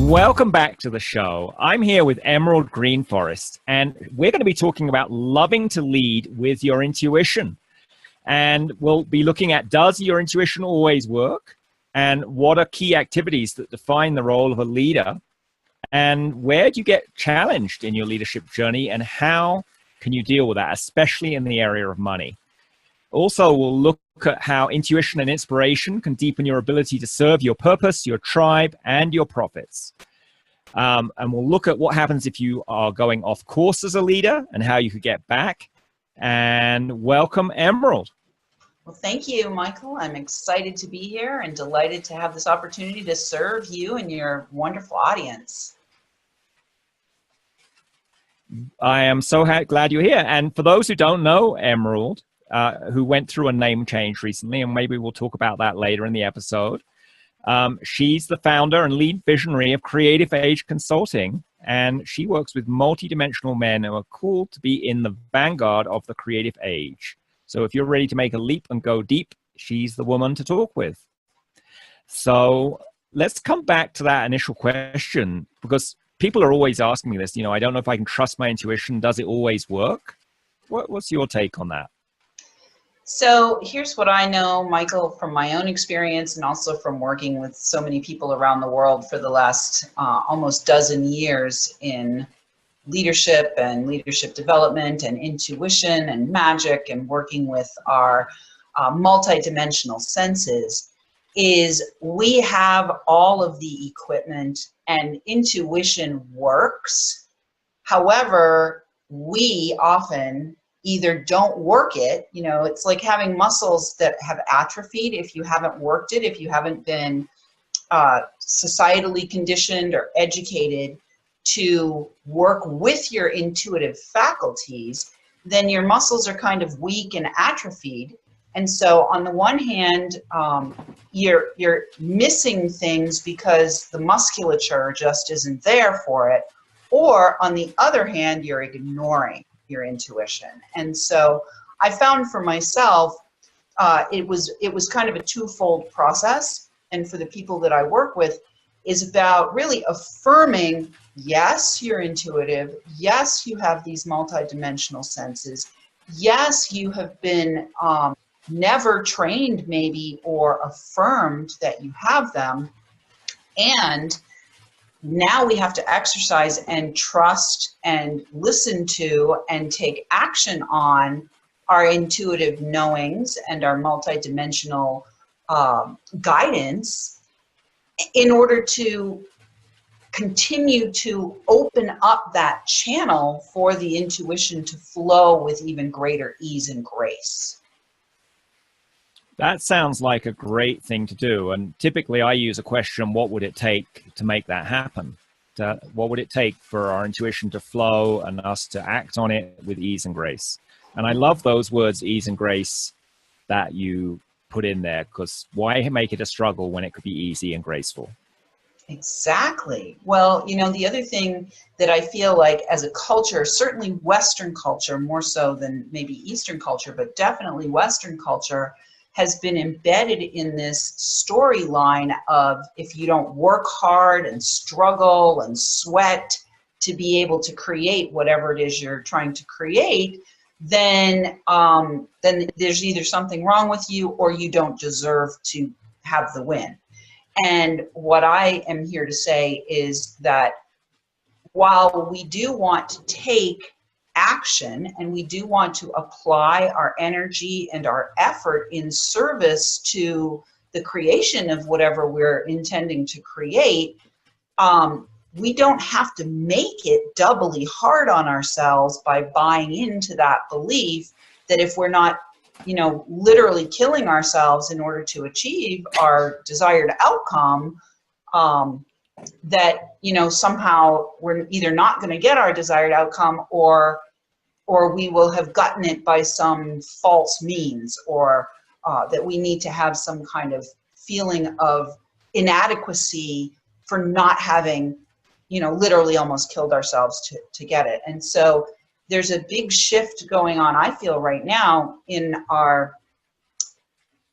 Welcome back to the show. I'm here with Emerald GreenForest, and we're going to be talking about loving to lead with your intuition. And we'll be looking at, does your intuition always work? And what are key activities that define the role of a leader? And where do you get challenged in your leadership journey? And how can you deal with that, especially in the area of money? Also, we'll look at how intuition and inspiration can deepen your ability to serve your purpose, your tribe, and your profits. And we'll look at what happens if you are going off course as a leader and how you could get back. And welcome, Emerald. Well, thank you, Michael. I'm excited to be here and delighted to have this opportunity to serve you and your wonderful audience. I am so glad you're here. And for those who don't know Emerald, who went through a name change recently, and maybe we'll talk about that later in the episode. She's the founder and lead visionary of Creative Age Consulting, and she works with multidimensional men who are called to be in the vanguard of the creative age. So if you're ready to make a leap and go deep, she's the woman to talk with. So let's come back to that initial question, because people are always asking me this, you know, I don't know if I can trust my intuition. Does it always work? What's your take on that? So here's what I know, Michael, from my own experience and also from working with so many people around the world for the last almost dozen years in leadership and leadership development and intuition and magic and working with our multidimensional senses, is we have all of the equipment and intuition works. However, we often either don't work it, you know, it's like having muscles that have atrophied if you haven't worked it, if you haven't been societally conditioned or educated to work with your intuitive faculties, then your muscles are kind of weak and atrophied. And so on the one hand, you're missing things because the musculature just isn't there for it. Or on the other hand, you're ignoring your intuition. And so I found for myself, it was kind of a twofold process. And for the people that I work with, is about really affirming, yes, you're intuitive. Yes, you have these multidimensional senses. Yes, you have been never trained maybe or affirmed that you have them. And now we have to exercise and trust and listen to and take action on our intuitive knowings and our multidimensional guidance in order to continue to open up that channel for the intuition to flow with even greater ease and grace. That sounds like a great thing to do. And typically I use a question, what would it take to make that happen? What would it take for our intuition to flow and us to act on it with ease and grace? And I love those words, ease and grace, that you put in there, because why make it a struggle when it could be easy and graceful? Exactly. Well, you know, the other thing that I feel like as a culture, certainly Western culture, more so than maybe Eastern culture, but definitely Western culture, has been embedded in this storyline of if you don't work hard and struggle and sweat to be able to create whatever it is you're trying to create, then there's either something wrong with you or you don't deserve to have the win. And what I am here to say is that while we do want to take action and we do want to apply our energy and our effort in service to the creation of whatever we're intending to create, we don't have to make it doubly hard on ourselves by buying into that belief that if we're not, you know, literally killing ourselves in order to achieve our desired outcome, that, you know, somehow we're either not going to get our desired outcome or we will have gotten it by some false means, or that we need to have some kind of feeling of inadequacy for not having, you know, literally almost killed ourselves to get it. And so there's a big shift going on, I feel, right now in our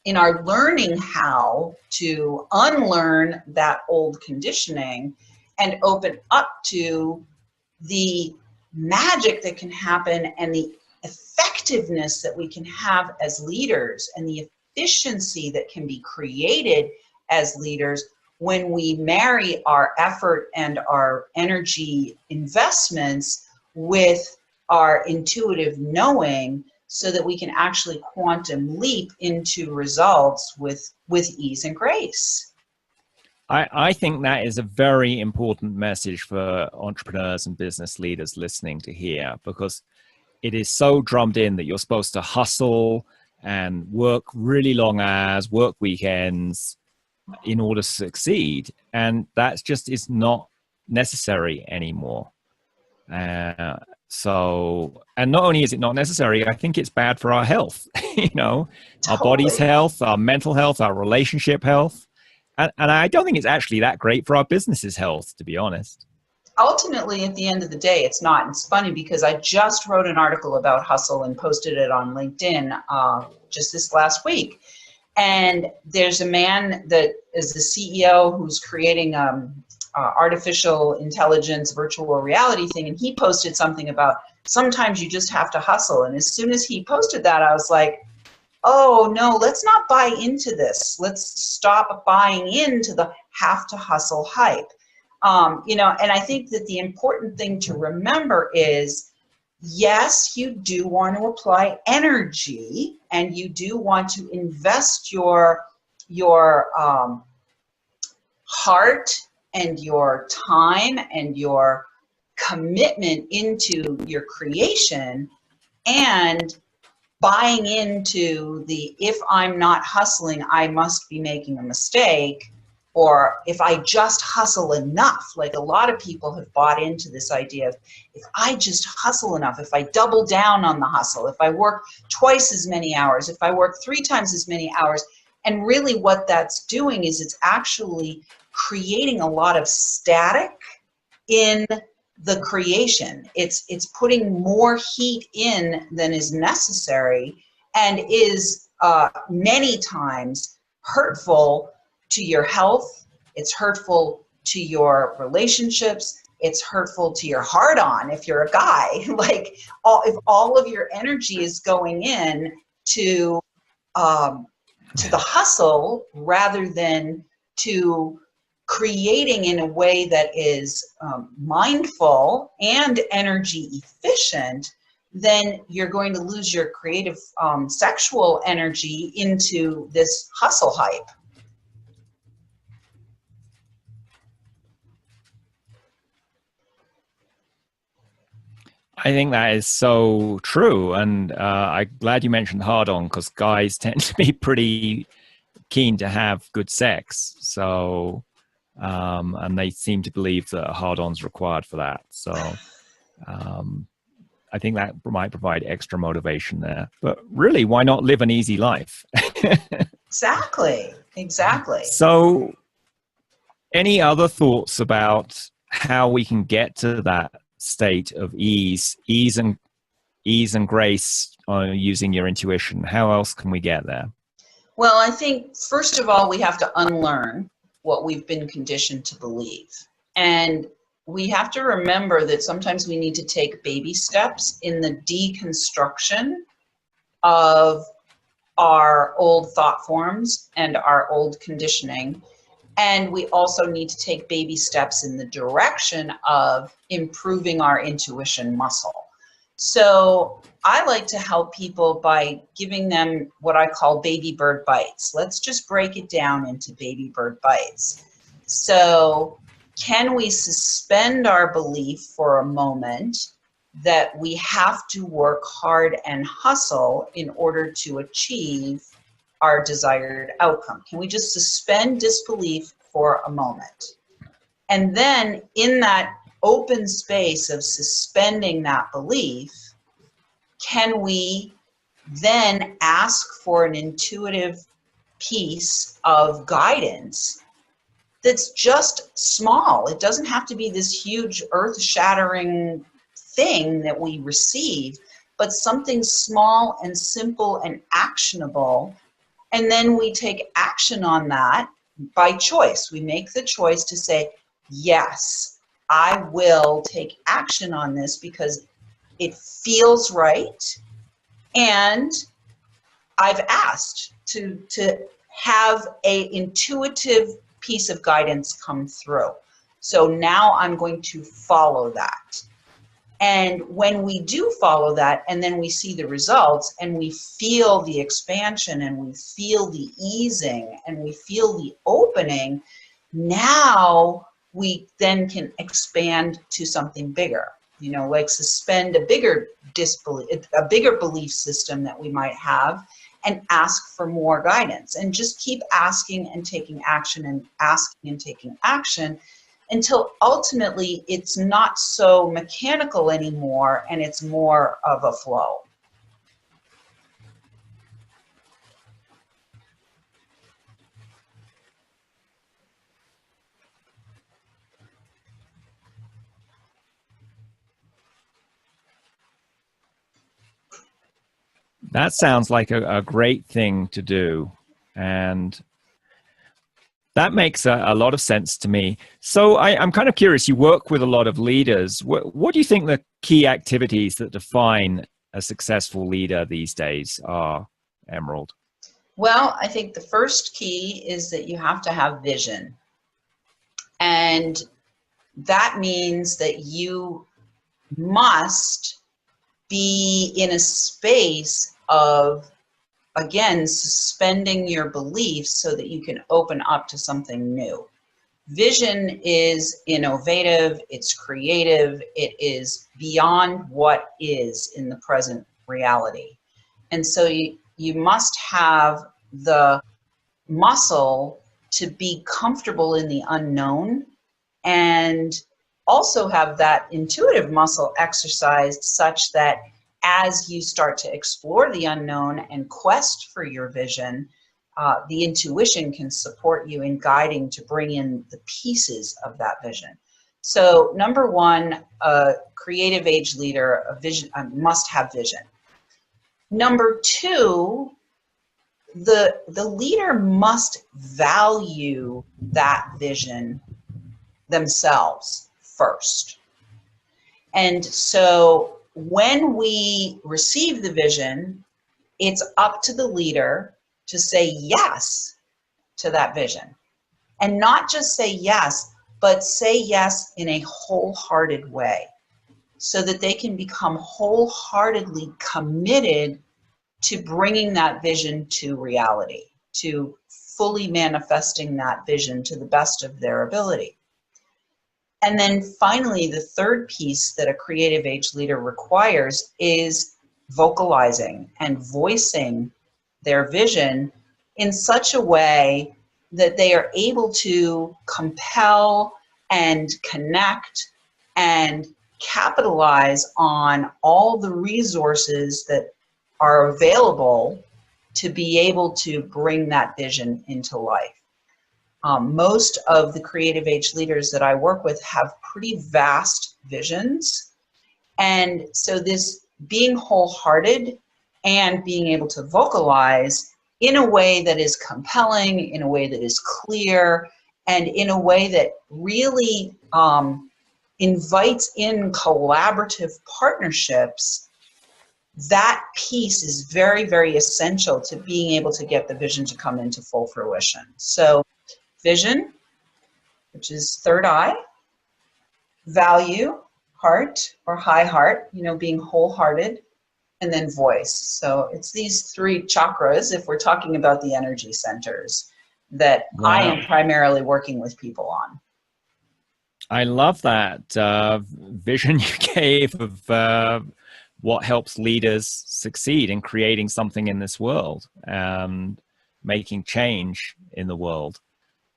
learning how to unlearn that old conditioning and open up to the magic that can happen and the effectiveness that we can have as leaders and the efficiency that can be created as leaders when we marry our effort and our energy investments with our intuitive knowing, so that we can actually quantum leap into results with ease and grace. I think that is a very important message for entrepreneurs and business leaders listening to hear, because it is so drummed in that you're supposed to hustle and work really long hours, work weekends in order to succeed. And that just is not necessary anymore. So, and not only is it not necessary, I think it's bad for our health, you know, our body's health, our mental health, our relationship health. And I don't think it's actually that great for our business's health, to be honest. Ultimately, at the end of the day, it's not. It's funny because I just wrote an article about hustle and posted it on LinkedIn just this last week. And there's a man that is the CEO who's creating artificial intelligence virtual reality thing, and he posted something about sometimes you just have to hustle. And as soon as he posted that, I was like, oh no, let's not buy into this. Let's stop buying into the have to hustle hype. You know, and I think that the important thing to remember is, yes, you do want to apply energy and you do want to invest your heart and your time and your commitment into your creation, and buying into the, if I'm not hustling, I must be making a mistake, or if I just hustle enough. Like a lot of people have bought into this idea of, if I just hustle enough, if I double down on the hustle, if I work twice as many hours, if I work 3 times as many hours. And really what that's doing is it's actually creating a lot of static in the creation. It's putting more heat in than is necessary, and is many times hurtful to your health. It's hurtful to your relationships. It's hurtful to your heart-on if you're a guy. Like if all of your energy is going in to the hustle rather than to creating in a way that is mindful and energy efficient, then you're going to lose your creative sexual energy into this hustle hype. I think that is so true. And I'm glad you mentioned hard-on, because guys tend to be pretty keen to have good sex. So, and they seem to believe that hard-on's required for that. So I think that might provide extra motivation there. But really, why not live an easy life? Exactly. So any other thoughts about how we can get to that state of ease and grace using your intuition? How else can we get there? Well, I think first of all, we have to unlearn what we've been conditioned to believe. And we have to remember that sometimes we need to take baby steps in the deconstruction of our old thought forms and our old conditioning. And we also need to take baby steps in the direction of improving our intuition muscle. So I like to help people by giving them what I call baby bird bites. Let's just break it down into baby bird bites. So can we suspend our belief for a moment that we have to work hard and hustle in order to achieve our desired outcome? Can we just suspend disbelief for a moment? And then in that open space of suspending that belief, can we then ask for an intuitive piece of guidance that's just small? It doesn't have to be this huge earth-shattering thing that we receive, but something small and simple and actionable. And then we take action on that by choice. We make the choice to say, yes, I will take action on this because it feels right. And I've asked to have a intuitive piece of guidance come through. So now I'm going to follow that. And when we do follow that, and then we see the results, and we feel the expansion, and we feel the easing, and we feel the opening, now we then can expand to something bigger, you know, like suspend a bigger belief system that we might have, and ask for more guidance, and just keep asking and taking action and asking and taking action until ultimately it's not so mechanical anymore and it's more of a flow. That sounds like a great thing to do. And that makes a lot of sense to me. So I'm kind of curious, you work with a lot of leaders. What do you think the key activities that define a successful leader these days are, Emerald? Well, I think the first key is that you have to have vision. And that means that you must be in a space of, again, suspending your beliefs so that you can open up to something new. Vision is innovative, it's creative, it is beyond what is in the present reality. And so you must have the muscle to be comfortable in the unknown, and also have that intuitive muscle exercised such that as you start to explore the unknown and quest for your vision, the intuition can support you in guiding to bring in the pieces of that vision. So number one, a creative age leader, a vision, must have vision. Number two, the leader must value that vision themselves first. And so when we receive the vision, it's up to the leader to say yes to that vision. And not just say yes, but say yes in a wholehearted way, so that they can become wholeheartedly committed to bringing that vision to reality, to fully manifesting that vision to the best of their ability. And then finally, the third piece that a creative age leader requires is vocalizing and voicing their vision in such a way that they are able to compel and connect and capitalize on all the resources that are available to be able to bring that vision into life. Most of the creative age leaders that I work with have pretty vast visions. And so this being wholehearted and being able to vocalize in a way that is compelling, in a way that is clear, and in a way that really invites in collaborative partnerships, that piece is very, very essential to being able to get the vision to come into full fruition. So vision, which is third eye, value, heart or high heart, you know, being wholehearted, and then voice. So it's these three chakras, if we're talking about the energy centers, that Wow. I am primarily working with people on. I love that vision you gave of what helps leaders succeed in creating something in this world and making change in the world.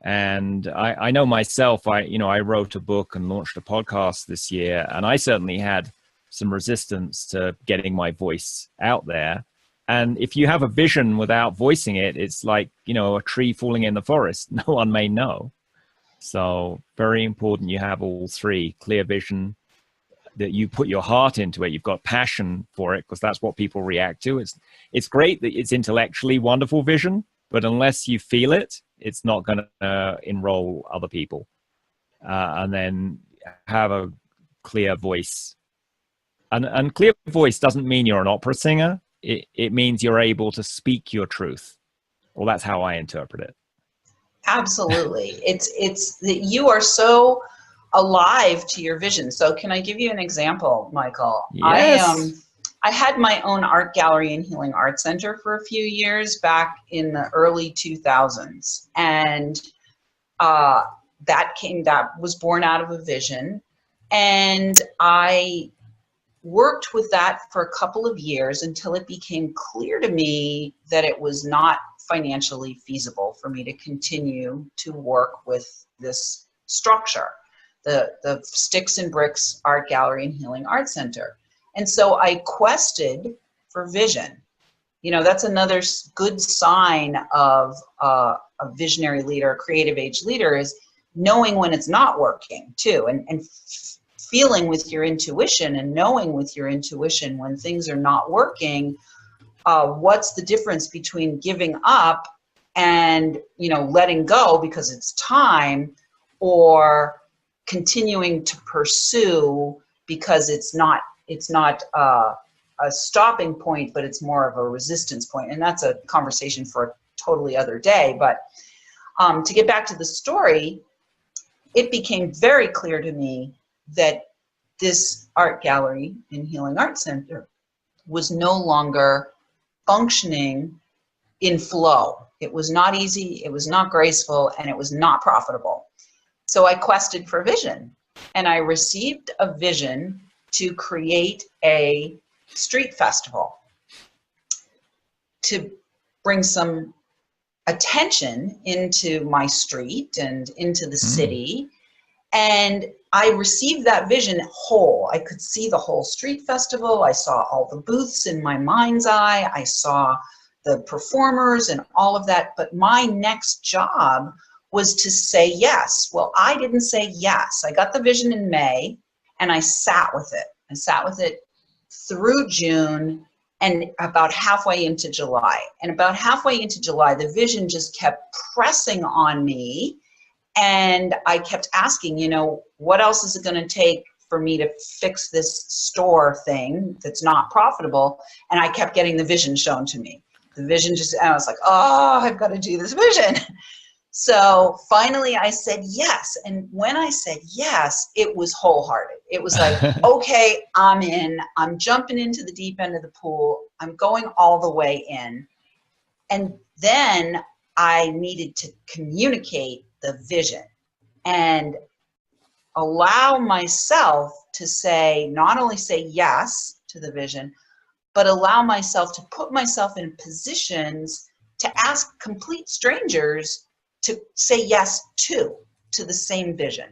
And I know myself, I wrote a book and launched a podcast this year, and I certainly had some resistance to getting my voice out there. And if you have a vision without voicing it, it's like, a tree falling in the forest. No one may know. So very important you have all three: clear vision, that you put your heart into it, you've got passion for it, because that's what people react to. It's great that it's intellectually wonderful vision, but unless you feel it, it's not going to enroll other people. and then have a clear voice. And clear voice doesn't mean you're an opera singer. It means you're able to speak your truth. Well, that's how I interpret it. Absolutely. It's that you are so alive to your vision. So can I give you an example, Michael? Yes. I had my own art gallery and healing art center for a few years back in the early 2000s. And that was born out of a vision. And I worked with that for a couple of years until it became clear to me that it was not financially feasible for me to continue to work with this structure, the Sticks and Bricks Art Gallery and Healing Art Center. And so I quested for vision. You know, that's another good sign of a visionary leader, a creative age leader, is knowing when it's not working too, and feeling with your intuition and knowing with your intuition when things are not working. What's the difference between giving up and, you know, letting go because it's time, or continuing to pursue because it's not a stopping point, but it's more of a resistance point. And that's a conversation for a totally other day. But to get back to the story, it became very clear to me that this art gallery and healing art center was no longer functioning in flow. It was not easy, it was not graceful, and it was not profitable. So I quested for vision, and I received a vision to create a street festival to bring some attention into my street and into the city. And I received that vision whole. I could see the whole street festival. I saw all the booths in my mind's eye. I saw the performers and all of that. But my next job was to say yes. Well, I didn't say yes. I got the vision in May and I sat with it. I sat with it through June and about halfway into July. And about halfway into July, the vision just kept pressing on me. And I kept asking, you know, what else is it going to take for me to fix this store thing that's not profitable? And I kept getting the vision shown to me. The vision just, and I was like, oh, I've got to do this vision. So finally I said yes. And when I said yes, it was wholehearted. It was like, okay, I'm in. I'm jumping into the deep end of the pool. I'm going all the way in. And then I needed to communicate the vision and allow myself to say, not only say yes to the vision, but allow myself to put myself in positions to ask complete strangers to say yes to the same vision.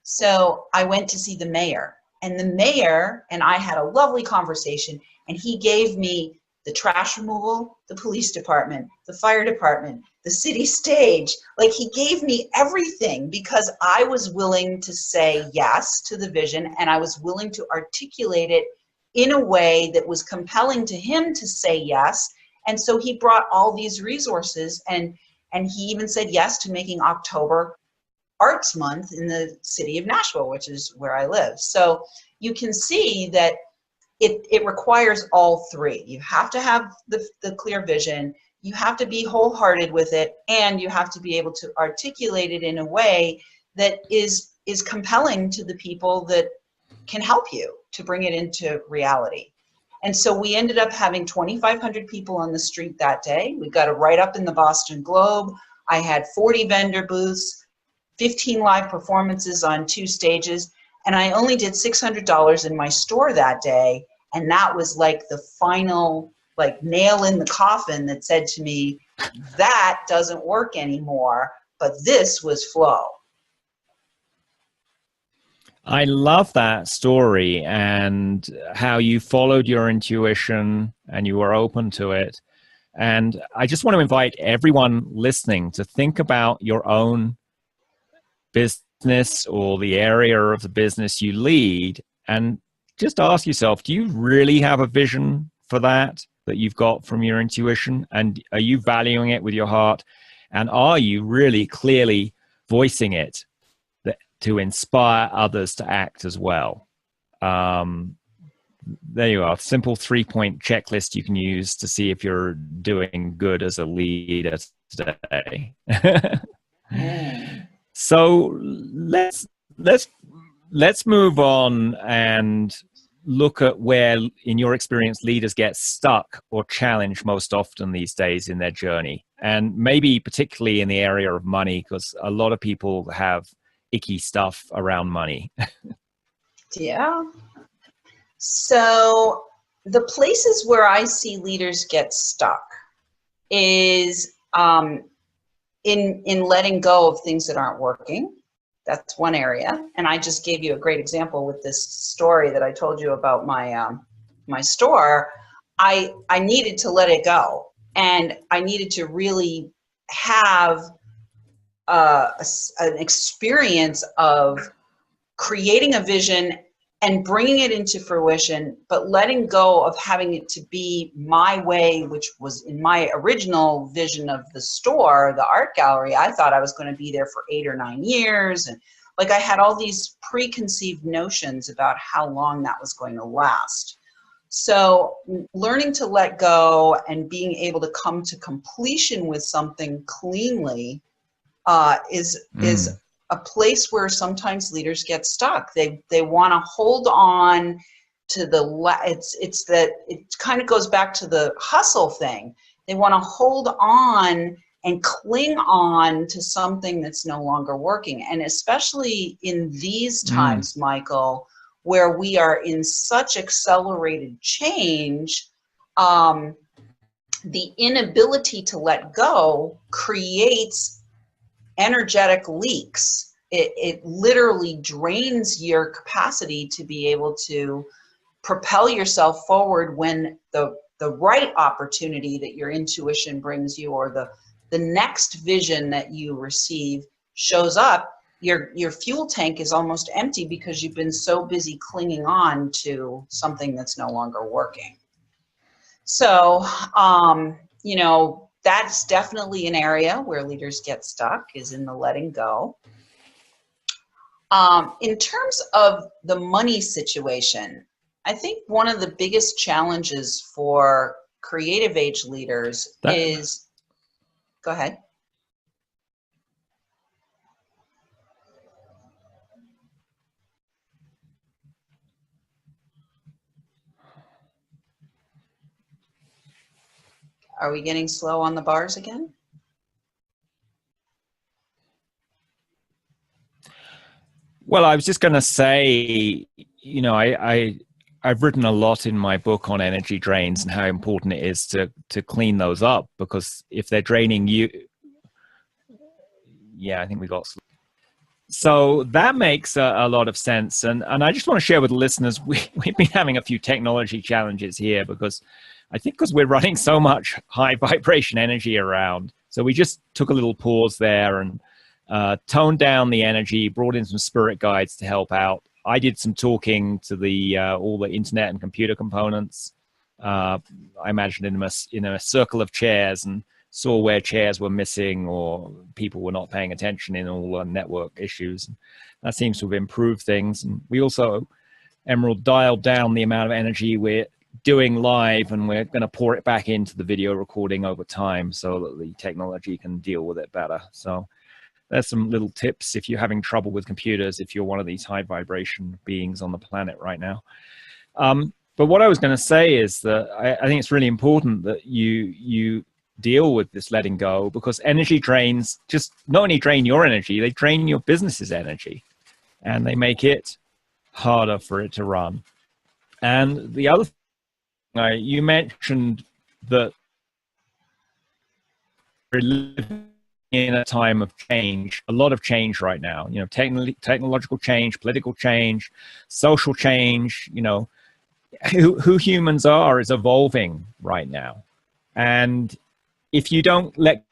So I went to see the mayor, and the mayor and I had a lovely conversation, and he gave me the trash removal, the police department, the fire department, the city stage. Like, he gave me everything because I was willing to say yes to the vision, and I was willing to articulate it in a way that was compelling to him to say yes. And so he brought all these resources, and he even said yes to making October Arts Month in the city of Nashville, which is where I live. So you can see that it requires all three. You have to have the clear vision, you have to be wholehearted with it, and you have to be able to articulate it in a way that is compelling to the people that can help you to bring it into reality. And so we ended up having 2,500 people on the street that day. We got a write-up in the Boston Globe. I had 40 vendor booths, 15 live performances on 2 stages, and I only did $600 in my store that day. And that was like the final, like, nail in the coffin that said to me, that doesn't work anymore, but this was flow. I love that story and how you followed your intuition and you were open to it. And I just want to invite everyone listening to think about your own business or the area of the business you lead, and just ask yourself, do you really have a vision for that you've got from your intuition? And are you valuing it with your heart? And are you really clearly voicing it? to inspire others to act as well. There you are. Simple 3-point checklist you can use to see if you're doing good as a leader today. So let's move on and look at where, in your experience, leaders get stuck or challenged most often these days in their journey, and maybe particularly in the area of money, because a lot of people have icky stuff around money. Yeah. So the places where I see leaders get stuck is in letting go of things that aren't working. That's one area. And I just gave you a great example with this story that I told you about my my store. I needed to let it go, and I needed to really have an experience of creating a vision and bringing it into fruition, but letting go of having it to be my way, which was in my original vision of the store, the art gallery. I thought I was going to be there for 8 or 9 years. And like, I had all these preconceived notions about how long that was going to last. So learning to let go and being able to come to completion with something cleanly is a place where sometimes leaders get stuck. They want to hold on to it kind of goes back to the hustle thing. They want to hold on and cling on to something that's no longer working. And especially in these times, Michael, where we are in such accelerated change, the inability to let go creates energetic leaks. It literally drains your capacity to be able to propel yourself forward when the right opportunity that your intuition brings you, or the next vision that you receive shows up. Your fuel tank is almost empty because you've been so busy clinging on to something that's no longer working. So, you know, that's definitely an area where leaders get stuck, is in the letting go. In terms of the money situation, I think one of the biggest challenges for creative age leaders is, go ahead. Are we getting slow on the bars again? Well, I was just going to say, you know, I've written a lot in my book on energy drains and how important it is to clean those up, because if they're draining you, yeah, I think we got. So that makes a lot of sense. And I just want to share with the listeners, we've been having a few technology challenges here, because I think because we're running so much high vibration energy around. So we just took a little pause there and toned down the energy, brought in some spirit guides to help out. I did some talking to all the internet and computer components. I imagined in a circle of chairs, and saw where chairs were missing or people were not paying attention in all the network issues. That seems to have improved things. And we also, Emerald, dialed down the amount of energy we're doing live, and we're going to pour it back into the video recording over time so that the technology can deal with it better. So there's some little tips if you're having trouble with computers, if you're one of these high vibration beings on the planet right now. But what I was going to say is that I think it's really important that you deal with this letting go, because energy drains just not only drain your energy, they drain your business's energy, and they make it harder for it to run. And the other thing, you mentioned that we're living in a time of change, a lot of change right now, you know, technological change, political change, social change, you know, who humans are is evolving right now. And if you don't let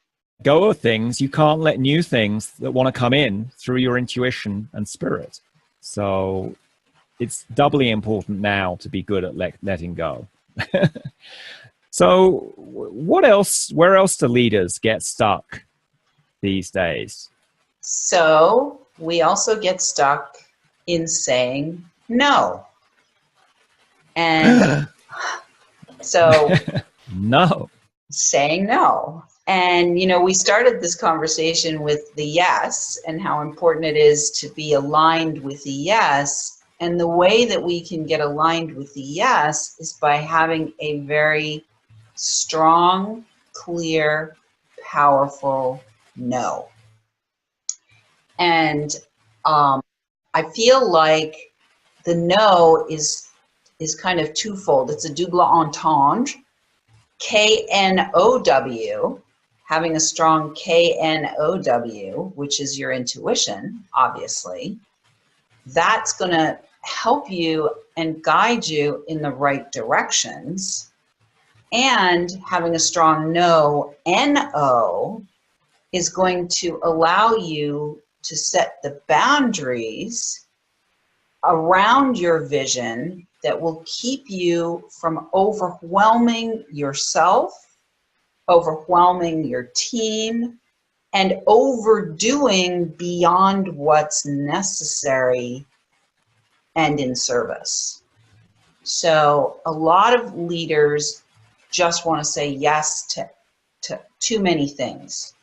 go of things, you can't let new things that want to come in through your intuition and spirit. So it's doubly important now to be good at letting go. So what else, where else do leaders get stuck these days? So we also get stuck in saying no. And so No. saying no. And, you know, we started this conversation with the yes and how important it is to be aligned with the yes. And the way that we can get aligned with the yes is by having a very strong, clear, powerful no. And I feel like the no is kind of twofold. It's a double entendre. K-N-O-W, having a strong K-N-O-W, which is your intuition, obviously, that's going to help you and guide you in the right directions. And having a strong no, N-O, is going to allow you to set the boundaries around your vision that will keep you from overwhelming yourself, overwhelming your team, and overdoing beyond what's necessary and in service. So a lot of leaders just want to say yes to too many things,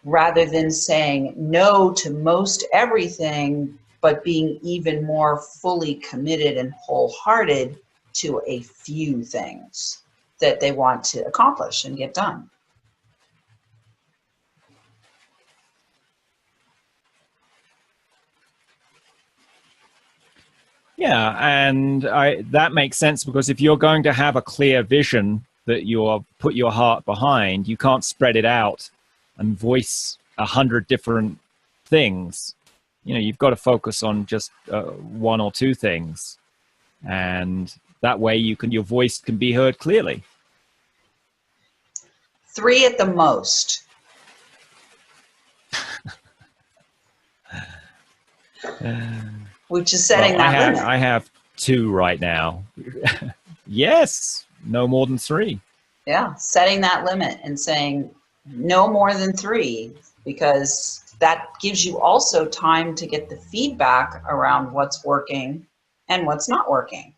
rather than saying no to most everything, but being even more fully committed and wholehearted to a few things that they want to accomplish and get done. Yeah, and that makes sense, because if you're going to have a clear vision that you're put your heart behind, you can't spread it out and voice 100 different things. You know, you've got to focus on just one or two things, and that way your voice can be heard clearly. 3 at the most. Which is setting that limit. I have 2 right now. Yes, no more than 3. Yeah, setting that limit and saying no more than 3, because that gives you also time to get the feedback around what's working and what's not working.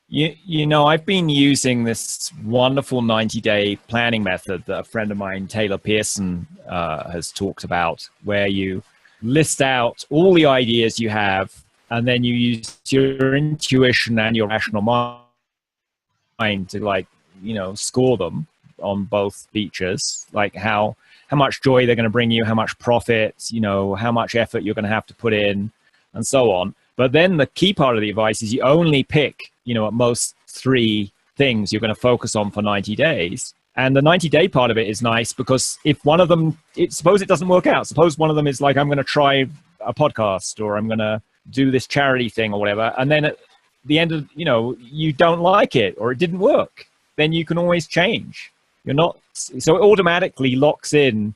You know, I've been using this wonderful 90-day planning method that a friend of mine, Taylor Pearson, has talked about, where you list out all the ideas you have, and then you use your intuition and your rational mind to, like, you know, score them on both features, like how much joy they're going to bring you, how much profit, you know, how much effort you're going to have to put in, and so on. But then the key part of the advice is you only pick, you know, at most 3 things you're going to focus on for 90 days. And the 90-day part of it is nice, because if one of them, suppose it doesn't work out, suppose one of them is like, I'm going to try a podcast, or I'm going to do this charity thing or whatever, and then at the end of, you know, you don't like it or it didn't work, then you can always change. You're not, so it automatically locks in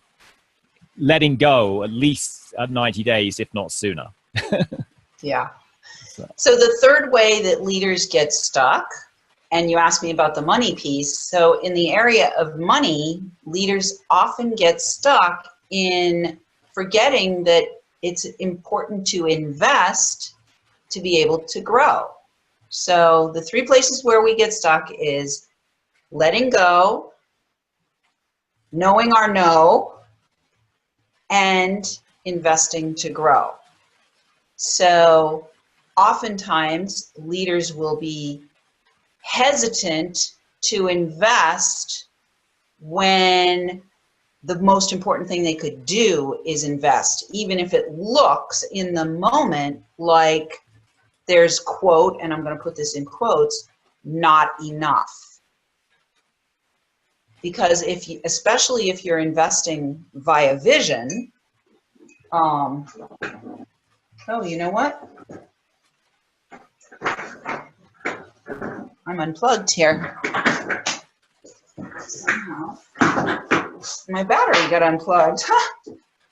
letting go at least at 90 days, if not sooner. Yeah. So the third way that leaders get stuck, and you asked me about the money piece. So in the area of money, leaders often get stuck in forgetting that it's important to invest to be able to grow. So the 3 places where we get stuck is letting go, knowing our no, and investing to grow. So oftentimes leaders will be hesitant to invest when the most important thing they could do is invest, even if it looks in the moment like there's, quote, and I'm going to put this in quotes, not enough. Because if you, especially if you're investing via vision, oh, you know what? I'm unplugged here. Somehow my battery got unplugged.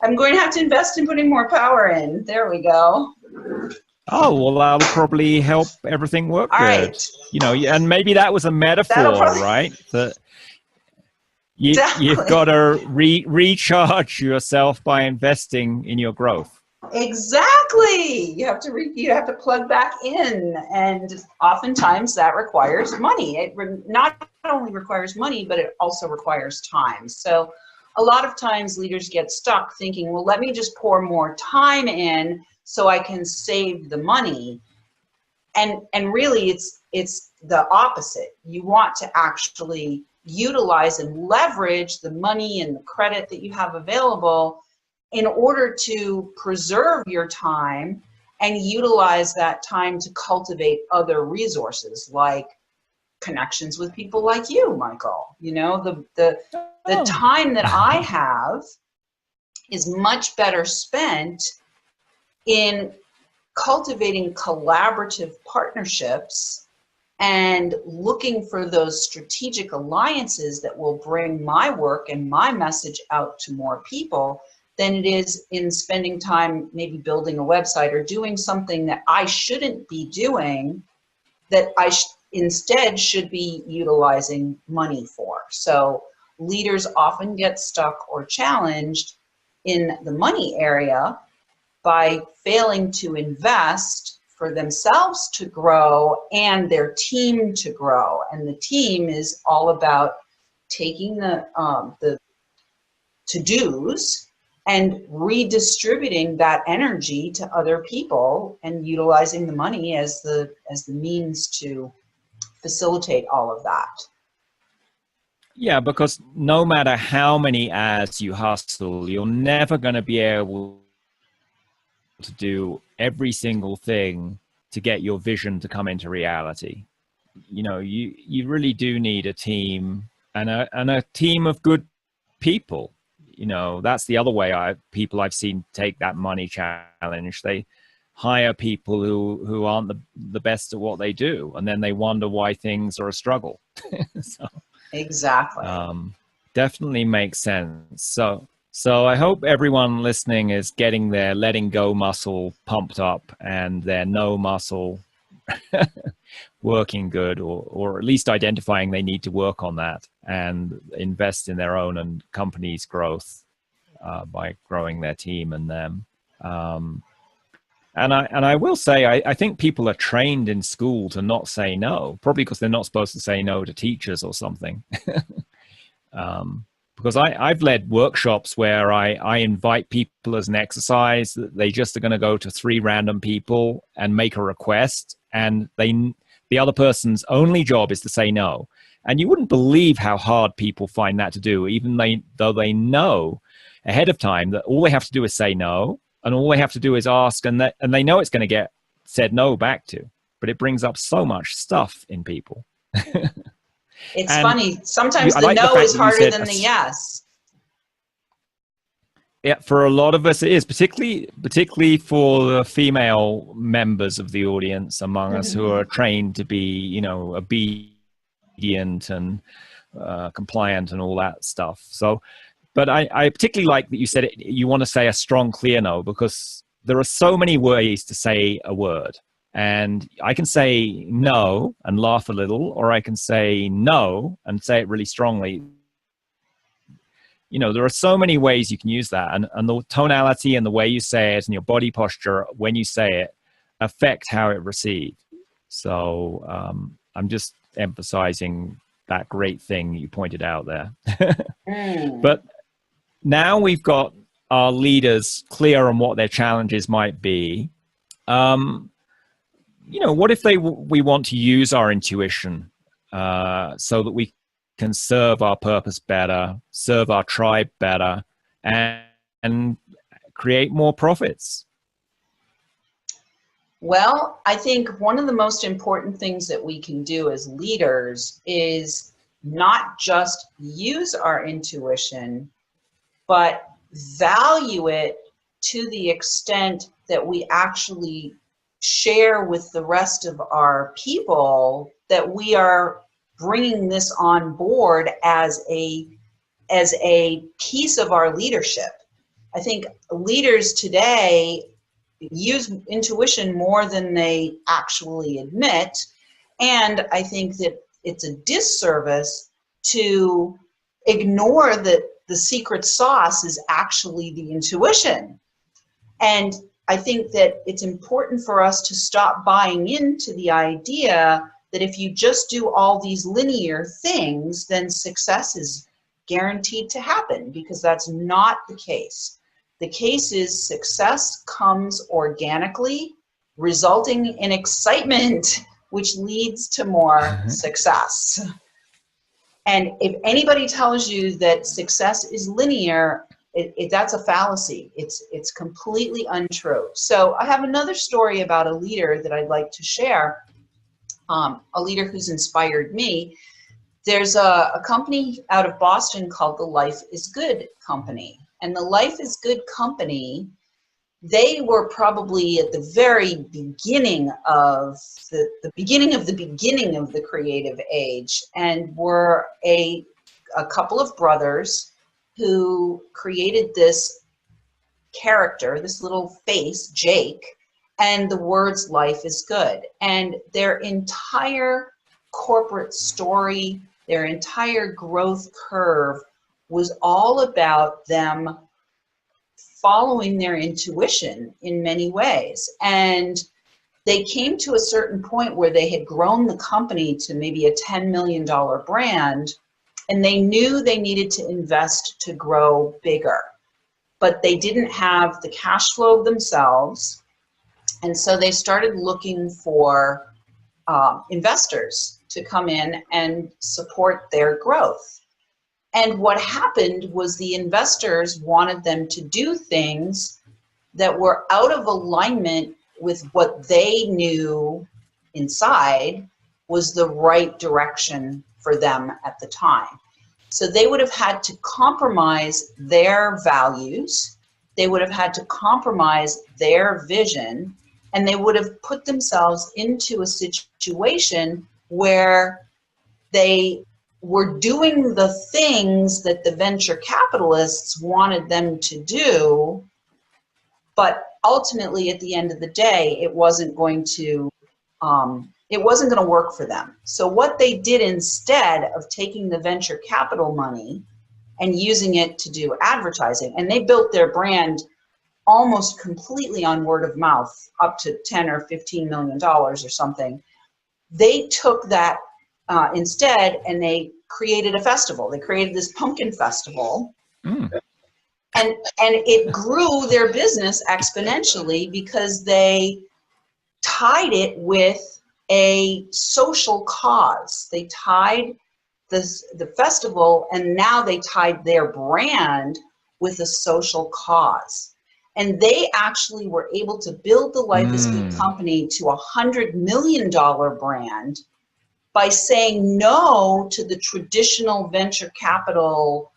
I'm going to have to invest in putting more power in. There we go. Oh, well, that'll probably help everything work All good. right. You know, and maybe that was a metaphor, right? That You've got to recharge yourself by investing in your growth. Exactly. You have to plug back in, and oftentimes that requires money. It not only requires money, but it also requires time. So a lot of times leaders get stuck thinking, well, let me just pour more time in so I can save the money. And really it's the opposite. You want to actually utilize and leverage the money and the credit that you have available in order to preserve your time and utilize that time to cultivate other resources like connections with people like you, Michael. You know, the time that I have is much better spent in cultivating collaborative partnerships and looking for those strategic alliances that will bring my work and my message out to more people than it is in spending time maybe building a website or doing something that I shouldn't be doing, that I instead should be utilizing money for. So leaders often get stuck or challenged in the money area by failing to invest for themselves to grow and their team to grow. And the team is all about taking the to-dos and redistributing that energy to other people and utilizing the money as the means to facilitate all of that. Yeah, because no matter how many ads you hustle, you're never going to be able to do every single thing to get your vision to come into reality. You know, you really do need a team and a team of good people. You know, that's the other way people I've seen take that money challenge. They hire people who aren't the best at what they do, and then they wonder why things are a struggle. So, exactly. Definitely makes sense. So I hope everyone listening is getting their letting go muscle pumped up and their no muscle working good, or at least identifying they need to work on that and invest in their own and company's growth by growing their team and them. And I will say, I think people are trained in school to not say no, probably because they're not supposed to say no to teachers or something. Because I've led workshops where I invite people as an exercise that they just are going to go to 3 random people and make a request, and the other person's only job is to say no. And you wouldn't believe how hard people find that to do, even though they know ahead of time that all they have to do is say no, and all they have to do is ask, and they know it's going to get said no back to. But it brings up so much stuff in people. It's funny. Sometimes the no is harder than the yes. Yeah, for a lot of us it is, particularly for the female members of the audience among us who are trained to be, you know, obedient and compliant and all that stuff. So, but I particularly like that you said you want to say a strong, clear no, because there are so many ways to say a word. And I can say no and laugh a little, or I can say no and say it really strongly. You know, there are so many ways you can use that, and the tonality and the way you say it and your body posture when you say it affect how it received. So I'm just emphasizing that great thing you pointed out there. But now we've got our leaders clear on what their challenges might be. You know, what if we want to use our intuition so that we can serve our purpose better, serve our tribe better, and create more profits? Well, I think one of the most important things that we can do as leaders is not just use our intuition, but value it to the extent that we actually share with the rest of our people that we are bringing this on board as a piece of our leadership. I think leaders today use intuition more than they actually admit, and I think that it's a disservice to ignore that the secret sauce is actually the intuition. And I think that it's important for us to stop buying into the idea that if you just do all these linear things, then success is guaranteed to happen, because that's not the case. The case is success comes organically, resulting in excitement, which leads to more success. And if anybody tells you that success is linear, that's a fallacy. It's completely untrue. So I have another story about a leader that I'd like to share, a leader who's inspired me. There's a company out of Boston called the Life is Good Company. And the Life is Good Company, they were probably at the very beginning of the beginning of the creative age, and were a couple of brothers who created this character, this little face, Jake, and the words life is good. And their entire corporate story, their entire growth curve was all about them following their intuition in many ways. And they came to a certain point where they had grown the company to maybe a $10 million brand, and they knew they needed to invest to grow bigger, but they didn't have the cash flow themselves. And so they started looking for investors to come in and support their growth. And what happened was the investors wanted them to do things that were out of alignment with what they knew inside was the right direction for them at the time. So they would have had to compromise their values, they would have had to compromise their vision, and they would have put themselves into a situation where they were doing the things that the venture capitalists wanted them to do, but ultimately at the end of the day, it wasn't going to work for them. So what they did instead of taking the venture capital money and using it to do advertising, and they built their brand almost completely on word of mouth, up to 10 or $15 million or something. They took that instead, and they created a festival. They created this pumpkin festival, and it grew their business exponentially because they tied it with a social cause. They tied the festival, and now they tied their brand with a social cause. And they actually were able to build the Life is Good company to a $100 million brand by saying no to the traditional venture capital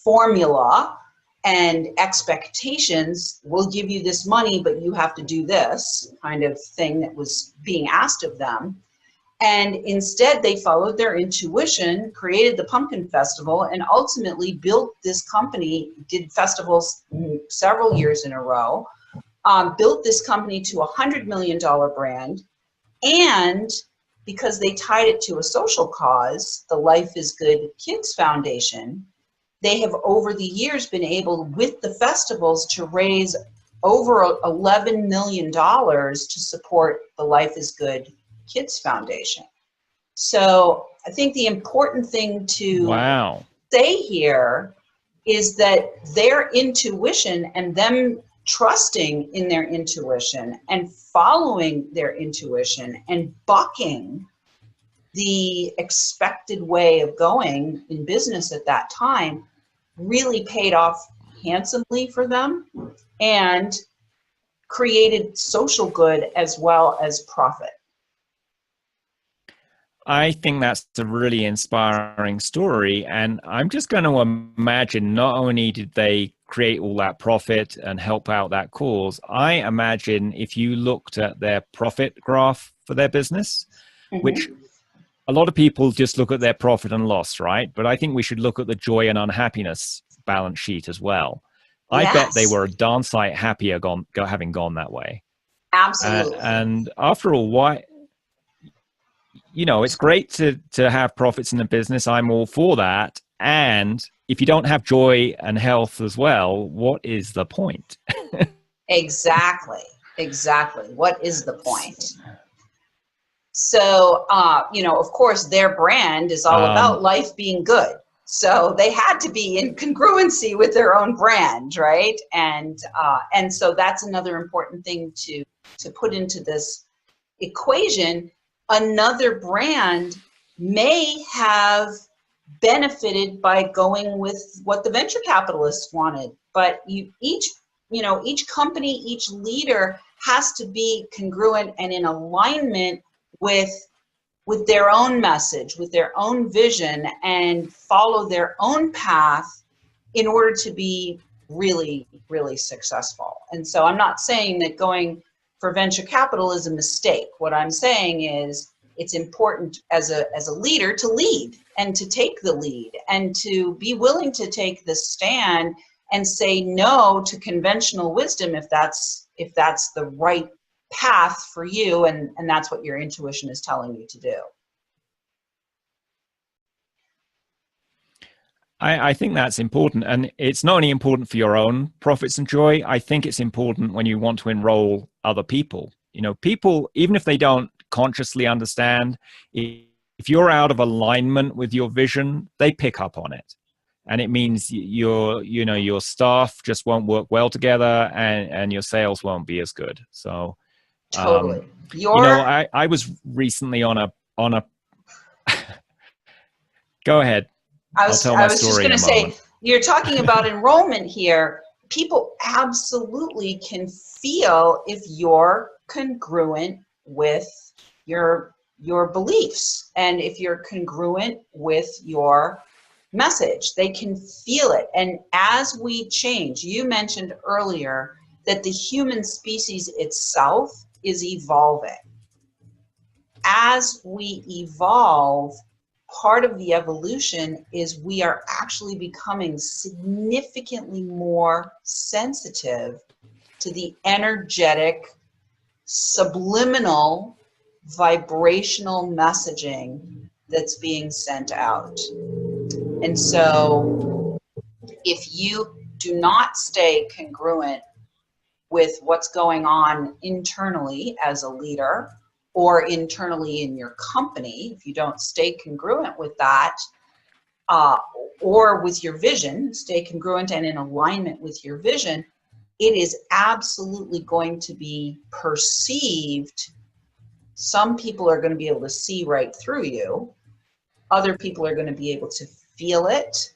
formula and expectations. We'll give you this money, but you have to do this kind of thing that was being asked of them. And instead, they followed their intuition, created the Pumpkin Festival, and ultimately built this company, did festivals several years in a row, built this company to a $100 million brand. And because they tied it to a social cause, the Life is Good Kids Foundation, they have over the years been able, with the festivals, to raise over $11 million to support the Life is Good Kids Foundation. So I think the important thing to say here is that their intuition and them trusting in their intuition and following their intuition and bucking the expected way of going in business at that time really paid off handsomely for them and created social good as well as profit. I think that's a really inspiring story. And I'm just going to imagine not only did they create all that profit and help out that cause, I imagine if you looked at their profit graph for their business, which a lot of people just look at their profit and loss, right? But I think we should look at the joy and unhappiness balance sheet as well. I bet they were a darn sight happier having gone that way. Absolutely. And after all, why? You know, it's great to have profits in the business. I'm all for that. And if you don't have joy and health as well, what is the point? Exactly. Exactly. What is the point? So, of course, their brand is all about life being good. So they had to be in congruency with their own brand, right? And so that's another important thing to put into this equation. Another brand may have benefited by going with what the venture capitalists wanted, but each company, each leader has to be congruent and in alignment with their own message, with their own vision, and follow their own path in order to be really, really successful. And so I'm not saying that going for venture capital is a mistake. What I'm saying is it's important as a leader to lead and to take the lead and to be willing to take the stand and say no to conventional wisdom if that's the right path for you, and that's what your intuition is telling you to do. I think that's important, and it's not only important for your own profits and joy. I think it's important when you want to enroll other people. People, even if they don't consciously understand, if you're out of alignment with your vision, they pick up on it. And it means your staff just won't work well together, and your sales won't be as good. So totally. I was recently on a go ahead. I was just going to say, you're talking about enrollment here. People absolutely can feel if you're congruent with your beliefs and if you're congruent with your message. They can feel it. And as we change, you mentioned earlier that the human species itself is evolving. As we evolve, part of the evolution is we are actually becoming significantly more sensitive to the energetic, subliminal, vibrational messaging that's being sent out. And so if you do not stay congruent with what's going on internally as a leader, or internally in your company, if you don't stay congruent with that, or with your vision, stay congruent and in alignment with your vision, it is absolutely going to be perceived. Some people are going to be able to see right through you. Other people are going to be able to feel it.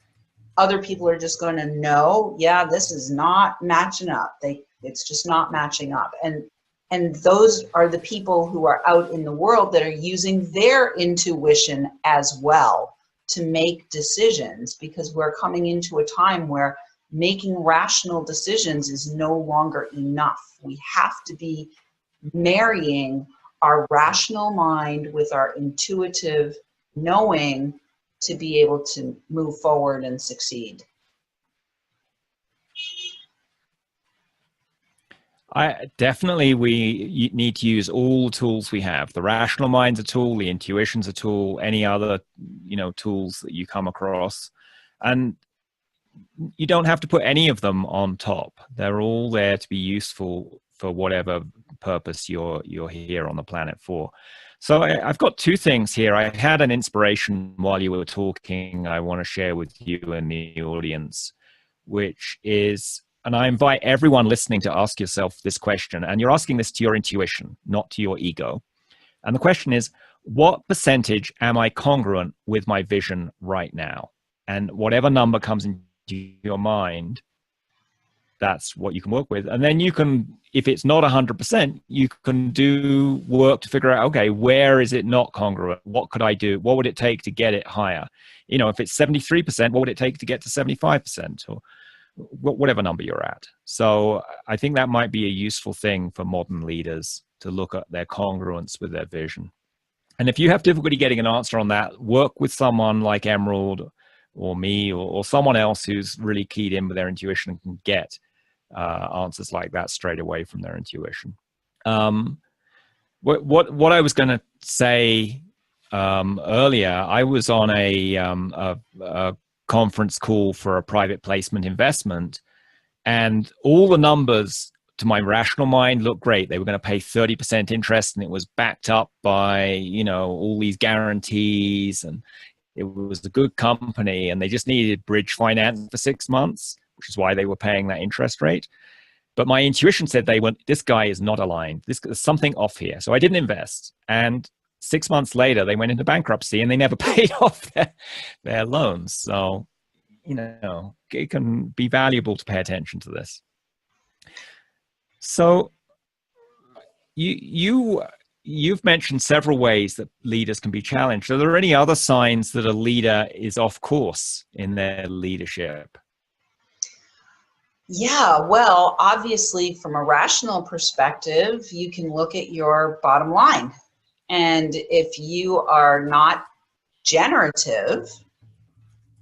Other people are just going to know, yeah, this is not matching up. It's just not matching up. And those are the people who are out in the world that are using their intuition as well to make decisions, because we're coming into a time where making rational decisions is no longer enough. We have to be marrying our rational mind with our intuitive knowing to be able to move forward and succeed. We need to use all tools we have. The rational mind's a tool, the intuition's a tool, any other tools that you come across, and you don't have to put any of them on top. They're all there to be useful for whatever purpose you're here on the planet for. So I've got two things here. I had an inspiration while you were talking I want to share with you and the audience, which is, and I invite everyone listening to ask yourself this question, and you're asking this to your intuition, not to your ego. And the question is, what percentage am I congruent with my vision right now? And whatever number comes into your mind, that's what you can work with. And then you can, if it's not 100%, you can do work to figure out, okay, where is it not congruent? What could I do? What would it take to get it higher? If it's 73%, what would it take to get to 75%? Or whatever number you're at. So I think that might be a useful thing for modern leaders to look at their congruence with their vision. And if you have difficulty getting an answer on that, work with someone like Emerald or me or someone else who's really keyed in with their intuition and can get answers like that straight away from their intuition. What I was going to say earlier, I was on a conference call for a private placement investment, and all the numbers to my rational mind looked great. They were going to pay 30% interest, and it was backed up by, you know, all these guarantees, and it was a good company, and they just needed bridge finance for 6 months, which is why they were paying that interest rate. But my intuition said this guy is not aligned. There's something off here. So I didn't invest. And 6 months later, they went into bankruptcy and they never paid off their loans. So, you know, it can be valuable to pay attention to this. So you've mentioned several ways that leaders can be challenged. Are there any other signs that a leader is off course in their leadership? Yeah, well, obviously from a rational perspective, you can look at your bottom line. And if you are not generative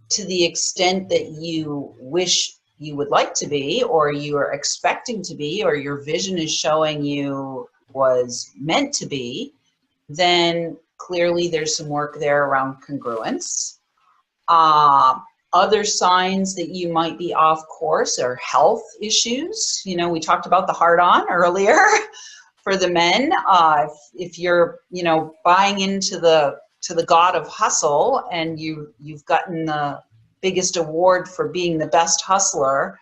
to the extent that you wish you would like to be, or you are expecting to be, or your vision is showing you was meant to be, then clearly there's some work there around congruence. Other signs that you might be off course are health issues. You know, we talked about the heart on earlier for the men. If you're, you know, buying into the god of hustle, and you've gotten the biggest award for being the best hustler,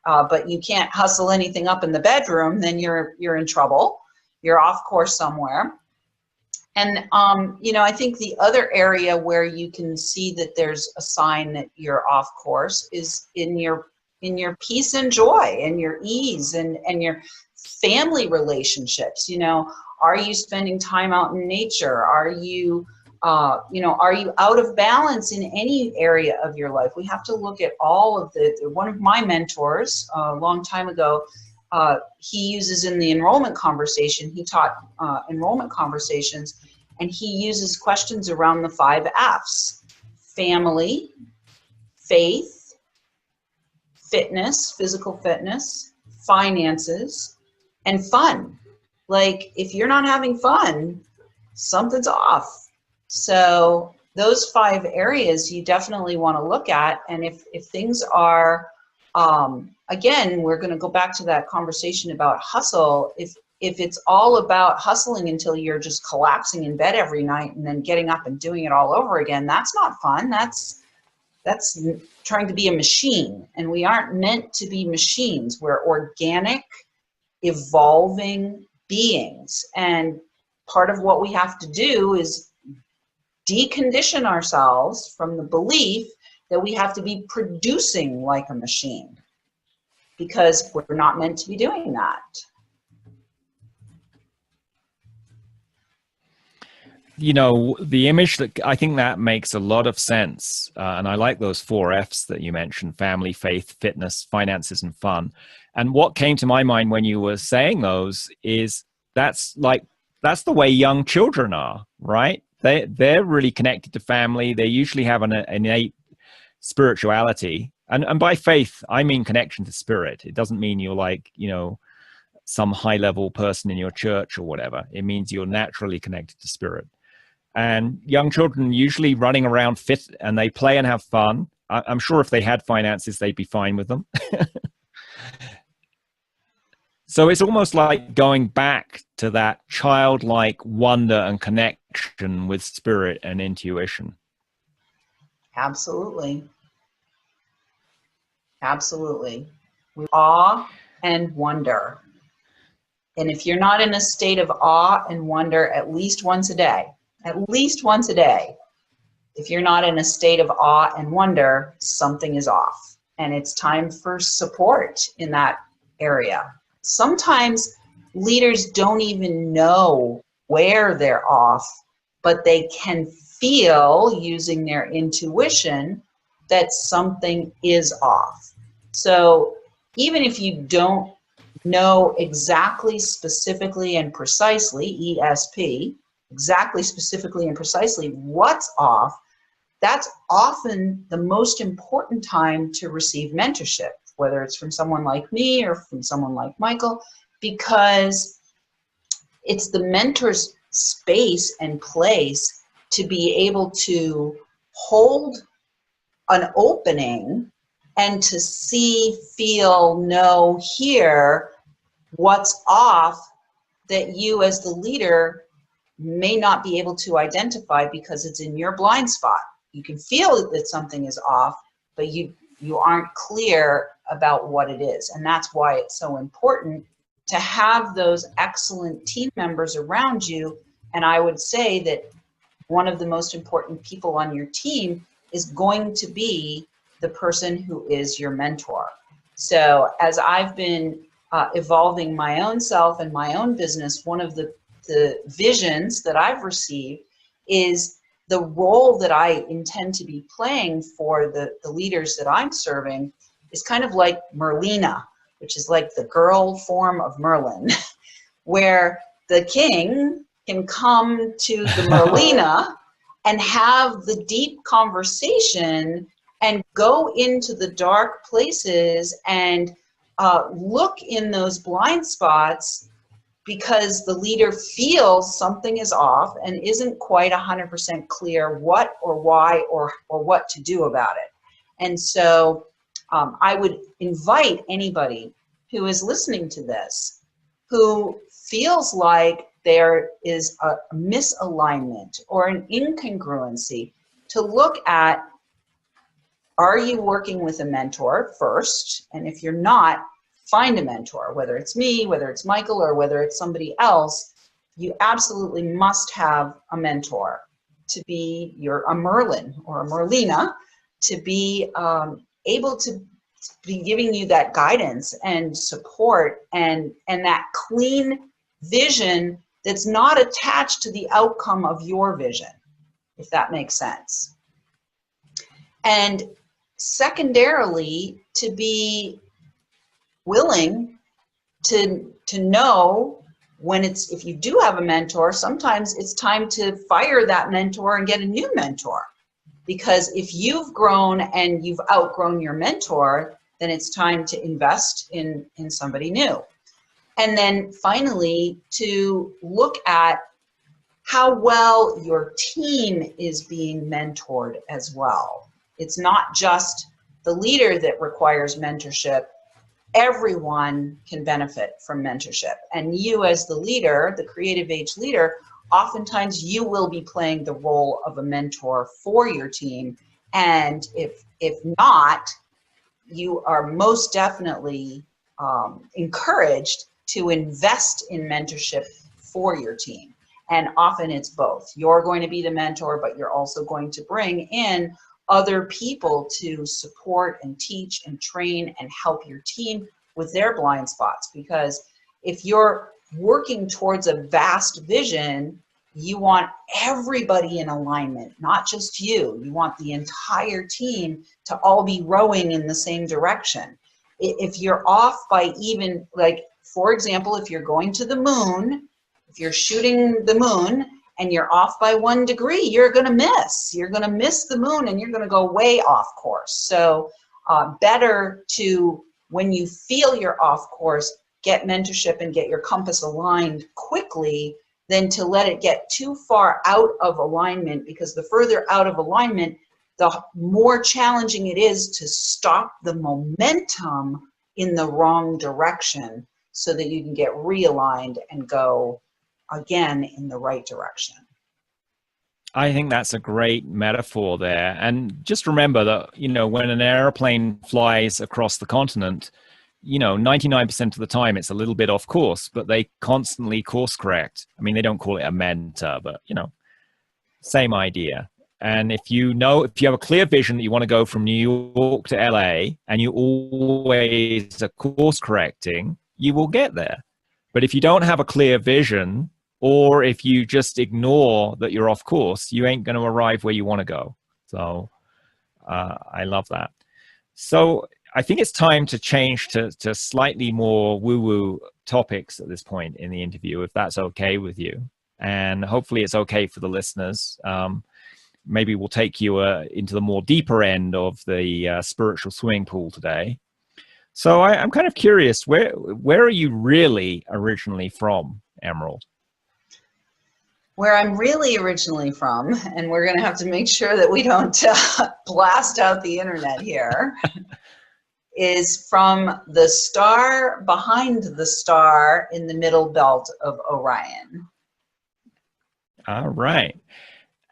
but you can't hustle anything up in the bedroom, then you're in trouble. You're off course somewhere. And, you know, I think the other area where you can see that there's a sign that you're off course is in your peace and joy and your ease and your family relationships. You know, are you spending time out in nature? Are you, you know, are you out of balance in any area of your life? We have to look at all of one of my mentors a long time ago, he uses in the enrollment conversation, he taught enrollment conversations, and he uses questions around the 5 F's: family, faith, fitness, physical fitness, finances, and fun. Like, if you're not having fun, something's off. So those 5 areas you definitely want to look at. And if things are, again, we're going to go back to that conversation about hustle. If it's all about hustling until you're just collapsing in bed every night and then getting up and doing it all over again, that's not fun. That's trying to be a machine, and we aren't meant to be machines. We're organic, evolving beings, and part of what we have to do is decondition ourselves from the belief that we have to be producing like a machine, because we're not meant to be doing that. You know, the image that I think that makes a lot of sense. And I like those 4 F's that you mentioned: family, faith, fitness, finances, and fun. And what came to my mind when you were saying those is that's the way young children are, right? They're really connected to family. They usually have an innate spirituality. And by faith, I mean connection to spirit. It doesn't mean you're like, you know, some high level person in your church or whatever. It means you're naturally connected to spirit. And young children usually running around fit, and they play and have fun. I'm sure if they had finances, they'd be fine with them. So it's almost like going back to that childlike wonder and connection with spirit and intuition. Absolutely. Absolutely. Awe and wonder. And if you're not in a state of awe and wonder at least once a day, if you're not in a state of awe and wonder, something is off. And it's time for support in that area. Sometimes leaders don't even know where they're off, but they can feel, using their intuition, that something is off. So even if you don't know exactly, specifically, and precisely, ESP, exactly, specifically, and precisely what's off, that's often the most important time to receive mentorship, whether it's from someone like me or from someone like Michael, because it's the mentor's space and place to be able to hold an opening and to see, feel, know, hear what's off that you as the leader may not be able to identify because it's in your blind spot. You can feel that something is off, but you aren't clear about what it is. And that's why it's so important to have those excellent team members around you. And I would say that one of the most important people on your team is going to be the person who is your mentor. So as I've been evolving my own self and my own business, one of the visions that I've received is the role that I intend to be playing for the leaders that I'm serving is kind of like Merlina, which is like the girl form of Merlin, where the king can come to the Merlina and have the deep conversation and go into the dark places and look in those blind spots because the leader feels something is off and isn't quite 100% clear what or why or what to do about it. And so I would invite anybody who is listening to this who feels like there is a misalignment or an incongruency to look at, are you working with a mentor first? And if you're not, find a mentor, whether it's me, whether it's Michael, or whether it's somebody else. You absolutely must have a mentor to be a Merlin or a Merlina, to be able to be giving you that guidance and support and that clean vision that's not attached to the outcome of your vision, if that makes sense. And secondarily, to be willing to know when if you do have a mentor, sometimes it's time to fire that mentor and get a new mentor. Because if you've grown and you've outgrown your mentor, then it's time to invest in somebody new. And then finally, to look at how well your team is being mentored as well. It's not just the leader that requires mentorship. Everyone can benefit from mentorship. And you as the leader, the creative age leader, oftentimes you will be playing the role of a mentor for your team. And if not, you are most definitely encouraged to invest in mentorship for your team. And often it's both. You're going to be the mentor, but you're also going to bring in other people to support and teach and train and help your team with their blind spots. Because if you're working towards a vast vision, you want everybody in alignment, not just you. You want the entire team to all be rowing in the same direction. If you're off by even, like, for example, if you're going to the moon, if you're shooting the moon and you're off by 1 degree, you're going to miss. You're going to miss the moon and you're going to go way off course. So better to, when you feel you're off course, get mentorship and get your compass aligned quickly than to let it get too far out of alignment, because the further out of alignment, the more challenging it is to stop the momentum in the wrong direction so that you can get realigned and go again in the right direction. I think that's a great metaphor there. And just remember that, you know, when an airplane flies across the continent, you know, 99% of the time it's a little bit off course, but they constantly course correct. I mean, they don't call it a mentor, but, you know, same idea. And if you have a clear vision that you want to go from New York to LA and you always are course correcting, you will get there. But if you don't have a clear vision, or if you just ignore that you're off course, you ain't going to arrive where you want to go. So I love that. So I think it's time to change to slightly more woo-woo topics at this point in the interview, if that's okay with you. And hopefully it's okay for the listeners. Maybe we'll take you into the more deeper end of the spiritual swimming pool today. So I'm kind of curious, where are you really originally from, Emerald? Where I'm really originally from, and we're going to have to make sure that we don't blast out the internet here, is from the star behind the star in the middle belt of Orion. All right.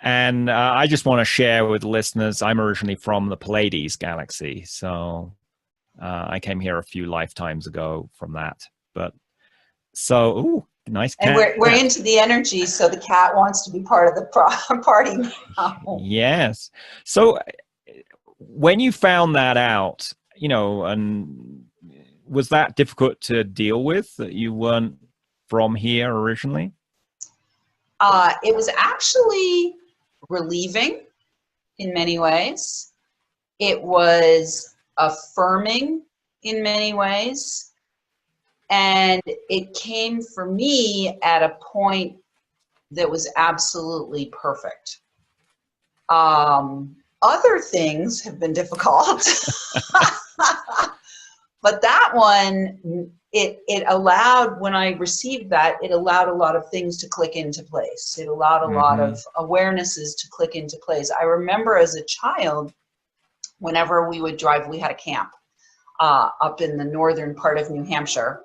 And I just want to share with listeners, I'm originally from the Pleiades galaxy. So I came here a few lifetimes ago from that. But so, ooh, nice cat. And we're into the energy, so the cat wants to be part of the party now. Yes. So when you found that out, you know, and was that difficult to deal with, that you weren't from here originally? It was actually relieving in many ways. It was affirming in many ways. And it came for me at a point that was absolutely perfect. Other things have been difficult. But that one, it allowed, when I received that, it allowed a lot of things to click into place. It allowed a lot of awarenesses to click into place. I remember as a child, whenever we would drive, we had a camp up in the northern part of New Hampshire.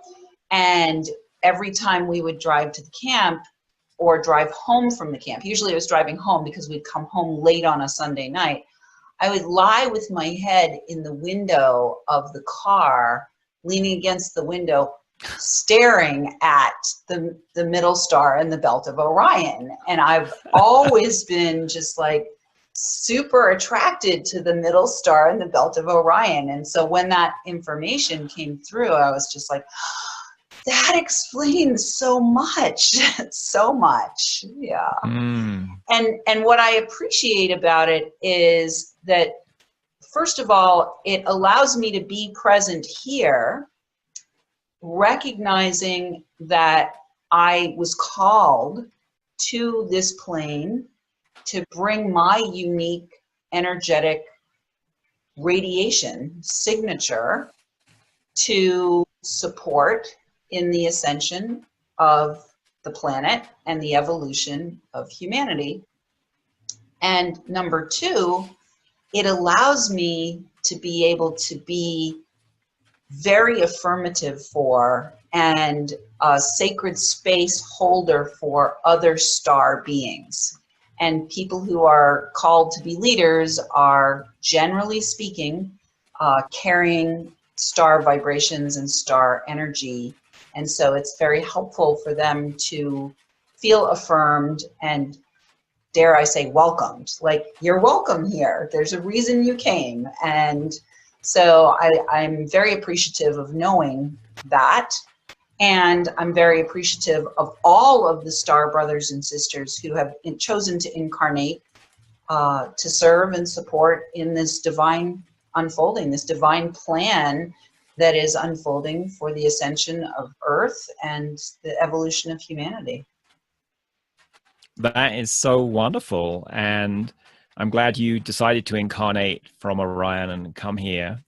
And every time we would drive to the camp or drive home from the camp, usually I was driving home because we'd come home late on a Sunday night, I would lie with my head in the window of the car, leaning against the window, staring at the middle star and the belt of Orion. And I've always been just like super attracted to the middle star and the belt of Orion. And so when that information came through, I was just like, that explains so much, so much. Yeah. And what I appreciate about it is that, first of all, it allows me to be present here, recognizing that I was called to this plane to bring my unique energetic radiation signature to support in the ascension of the planet and the evolution of humanity. And number two, it allows me to be able to be very affirmative for and a sacred space holder for other star beings. And people who are called to be leaders are, generally speaking, carrying star vibrations and star energy. And so it's very helpful for them to feel affirmed and, dare I say, welcomed. Like, you're welcome here. There's a reason you came. And so I'm very appreciative of knowing that. And I'm very appreciative of all of the star brothers and sisters who have chosen to incarnate to serve and support in this divine unfolding, this divine plan that is unfolding for the ascension of Earth and the evolution of humanity. That is so wonderful. And I'm glad you decided to incarnate from Orion and come here.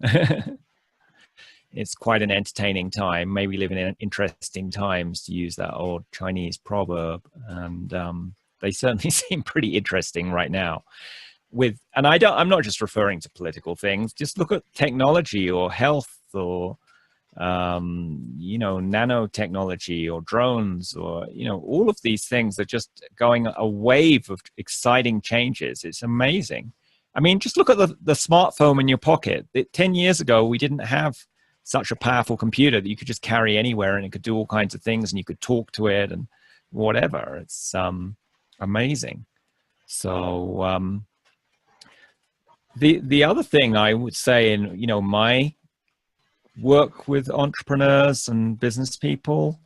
It's quite an entertaining time. Maybe living in interesting times, to use that old Chinese proverb. And they certainly seem pretty interesting right now. And I'm not just referring to political things. Just look at technology or health or, you know, nanotechnology or drones or, you know, all of these things are just going a wave of exciting changes. It's amazing. I mean, just look at the smartphone in your pocket. 10 years ago, we didn't have such a powerful computer that you could just carry anywhere and it could do all kinds of things and you could talk to it and whatever. It's amazing. So the other thing I would say, in, you know, my work with entrepreneurs and business people,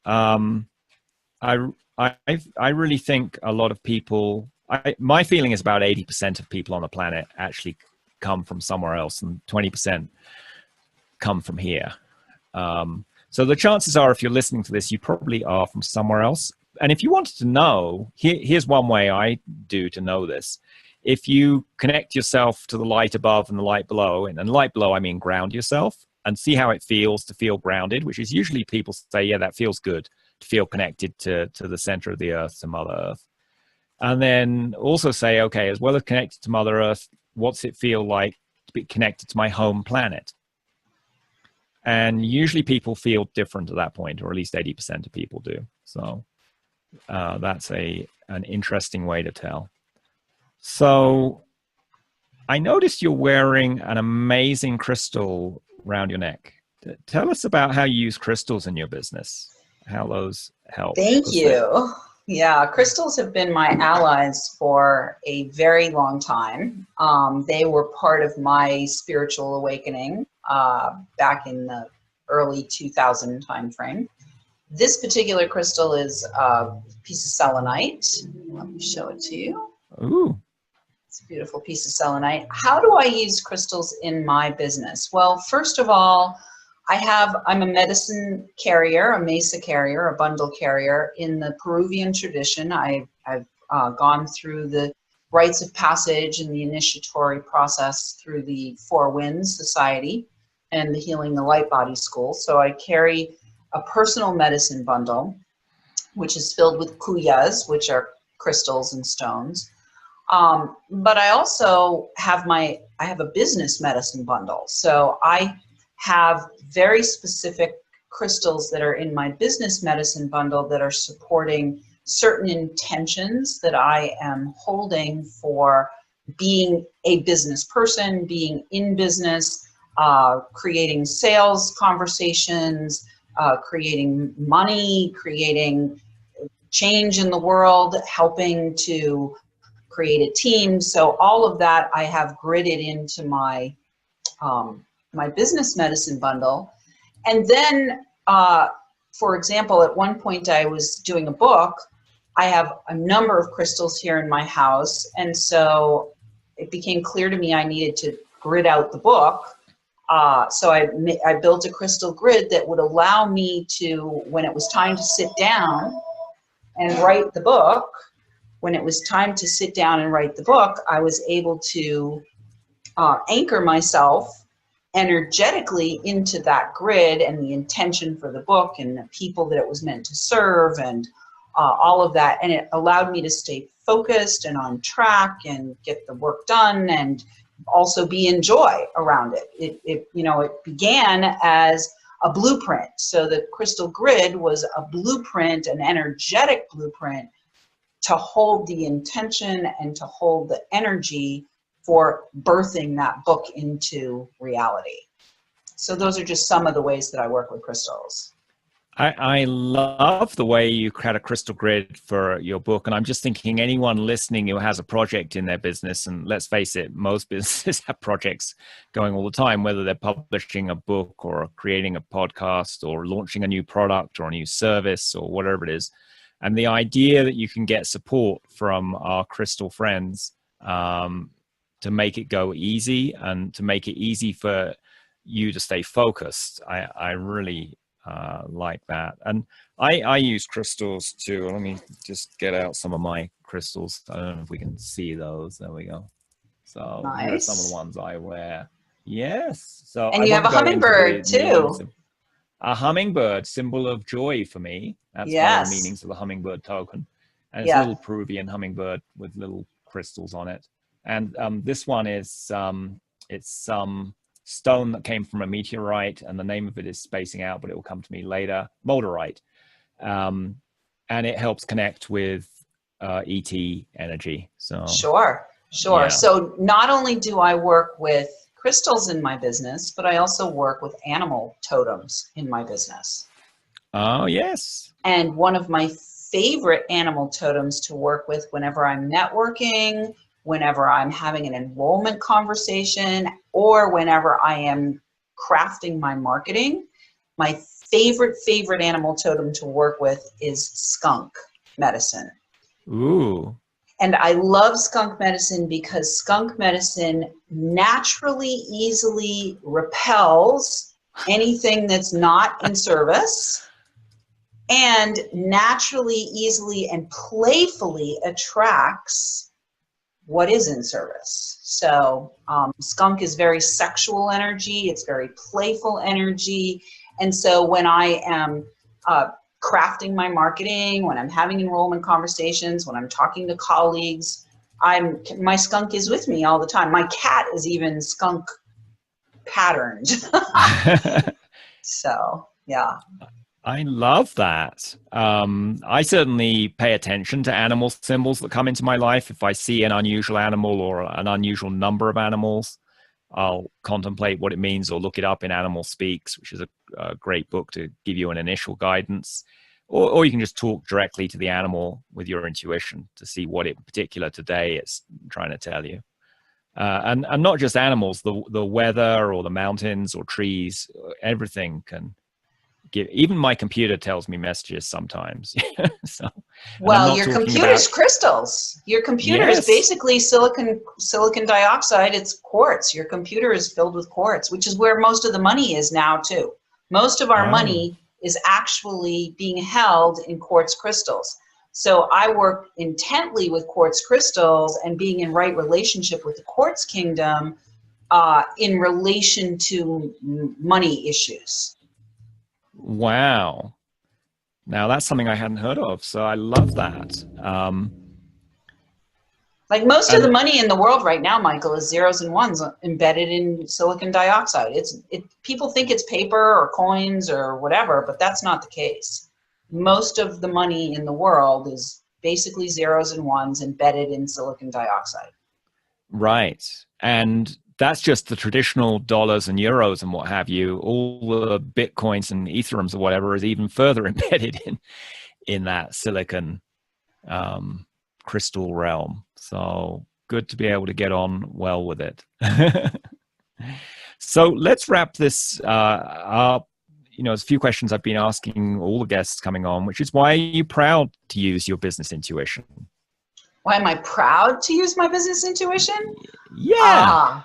I really think a lot of people, my feeling is about 80% of people on the planet actually come from somewhere else and 20% come from here. So the chances are, if you're listening to this, you probably are from somewhere else. And if you wanted to know, here's one way I do to know this. If you connect yourself to the light above and the light below, and light below, I mean ground yourself, and see how it feels to feel grounded, which is usually people say, yeah, that feels good, to feel connected to the center of the earth, to Mother Earth. And then also say, okay, as well as connected to Mother Earth, what's it feel like to be connected to my home planet? And usually people feel different at that point, or at least 80% of people do. So that's an interesting way to tell. So I noticed you're wearing an amazing crystal around your neck. Tell us about how you use crystals in your business, how those help. Thank you. Yeah, crystals have been my allies for a very long time. They were part of my spiritual awakening back in the early 2000 timeframe. This particular crystal is a piece of selenite. Let me show it to you. Ooh. It's a beautiful piece of selenite. How do I use crystals in my business? Well, first of all, I'm a medicine carrier, a mesa carrier, a bundle carrier. In the Peruvian tradition, I've gone through the rites of passage and the initiatory process through the Four Winds Society and the Healing the Light Body School. So I carry a personal medicine bundle, which is filled with kuyas, which are crystals and stones. But I also have I have a business medicine bundle. So I have very specific crystals that are in my business medicine bundle that are supporting certain intentions that I am holding for being a business person, being in business, creating sales conversations, creating money, creating change in the world, helping to create a team. So all of that I have gridded into my my business medicine bundle. And then, for example, at one point I was doing a book. I have a number of crystals here in my house. And so it became clear to me I needed to grid out the book. So I built a crystal grid that would allow me to, when it was time to sit down and write the book, when it was time to sit down and write the book, I was able to anchor myself energetically into that grid and the intention for the book and the people that it was meant to serve and all of that. And it allowed me to stay focused and on track and get the work done and also be in joy around it. It began as a blueprint. So the crystal grid was a blueprint, an energetic blueprint to hold the intention and to hold the energy for birthing that book into reality. So those are just some of the ways that I work with crystals. I love the way you create a crystal grid for your book. And I'm just thinking anyone listening who has a project in their business, and let's face it, most businesses have projects going all the time, whether they're publishing a book or creating a podcast or launching a new product or a new service or whatever it is. And the idea that you can get support from our crystal friends to make it go easy and to make it easy for you to stay focused. I really like that. And I use crystals too. Let me just get out some of my crystals. I don't know if we can see those. There we go. So nice. Here are some of the ones I wear. Yes. So and you have a hummingbird too. A hummingbird, symbol of joy for me. That's one of the meanings of the hummingbird token. And it's a little Peruvian hummingbird with little crystals on it. And this one is, it's some stone that came from a meteorite, and the name of it is spacing out, but it will come to me later, Molderite. And it helps connect with ET energy. So Sure. Yeah. So not only do I work with crystals in my business, but I also work with animal totems in my business. Oh, yes. And one of my favorite animal totems to work with whenever I'm networking, whenever I'm having an enrollment conversation, or whenever I am crafting my marketing, my favorite animal totem to work with is skunk medicine. Ooh. And I love skunk medicine because skunk medicine naturally, easily repels anything that's not in service, and naturally, easily, and playfully attracts what is in service. So skunk is very sexual energy. It's very playful energy. And so when I am crafting my marketing, when I'm having enrollment conversations, when I'm talking to colleagues, my skunk is with me all the time. My cat is even skunk patterned. So, yeah. I love that. I certainly pay attention to animal symbols that come into my life. If I see an unusual animal or an unusual number of animals, I'll contemplate what it means or look it up in Animal Speaks, which is a great book to give you an initial guidance. Or you can just talk directly to the animal with your intuition to see what in particular today it's trying to tell you. And not just animals, the weather or the mountains or trees, everything can give. Even my computer tells me messages sometimes. So, well, your computer's crystals. Your computer is basically silicon dioxide. It's quartz. Your computer is filled with quartz, which is where most of the money is now too. Most of our money is actually being held in quartz crystals. So I work intently with quartz crystals and being in right relationship with the quartz kingdom in relation to money issues. Wow. Now that's something I hadn't heard of. So I love that. Like most of the money in the world right now, Michael, is zeros and ones embedded in silicon dioxide. People think it's paper or coins or whatever, but that's not the case. Most of the money in the world is basically zeros and ones embedded in silicon dioxide. Right. And that's just the traditional dollars and euros and what have you. All the Bitcoins and Ethereums or whatever is even further embedded in that silicon crystal realm. So good to be able to get on well with it. So let's wrap this up. There's a few questions I've been asking all the guests coming on, which is, why are you proud to use your business intuition? Why am I proud to use my business intuition? Yeah.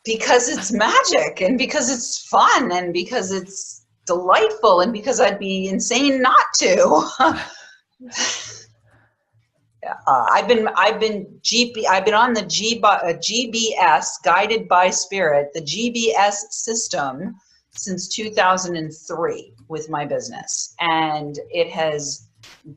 Because it's magic, and because it's fun, and because it's delightful, and because I'd be insane not to. I've been on the GBS, guided by spirit, the GBS system since 2003 with my business, and it has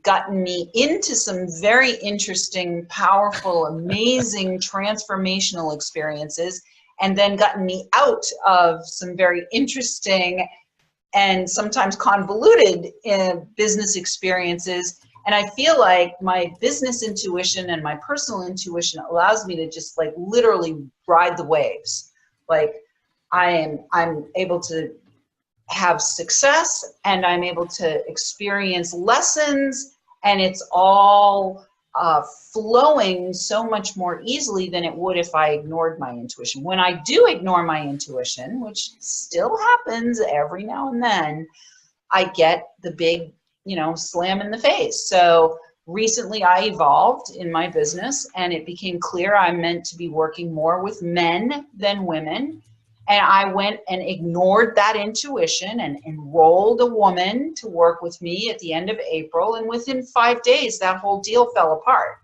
gotten me into some very interesting, powerful, amazing, transformational experiences, and then gotten me out of some very interesting and sometimes convoluted business experiences. And I feel like my business intuition and my personal intuition allows me to just like literally ride the waves. Like I'm able to have success, and I'm able to experience lessons, and it's all flowing so much more easily than it would if I ignored my intuition. When I do ignore my intuition, which still happens every now and then, I get the big, slam in the face. So recently I evolved in my business, and it became clear I'm meant to be working more with men than women. And I went and ignored that intuition and enrolled a woman to work with me at the end of April. And within 5 days, that whole deal fell apart.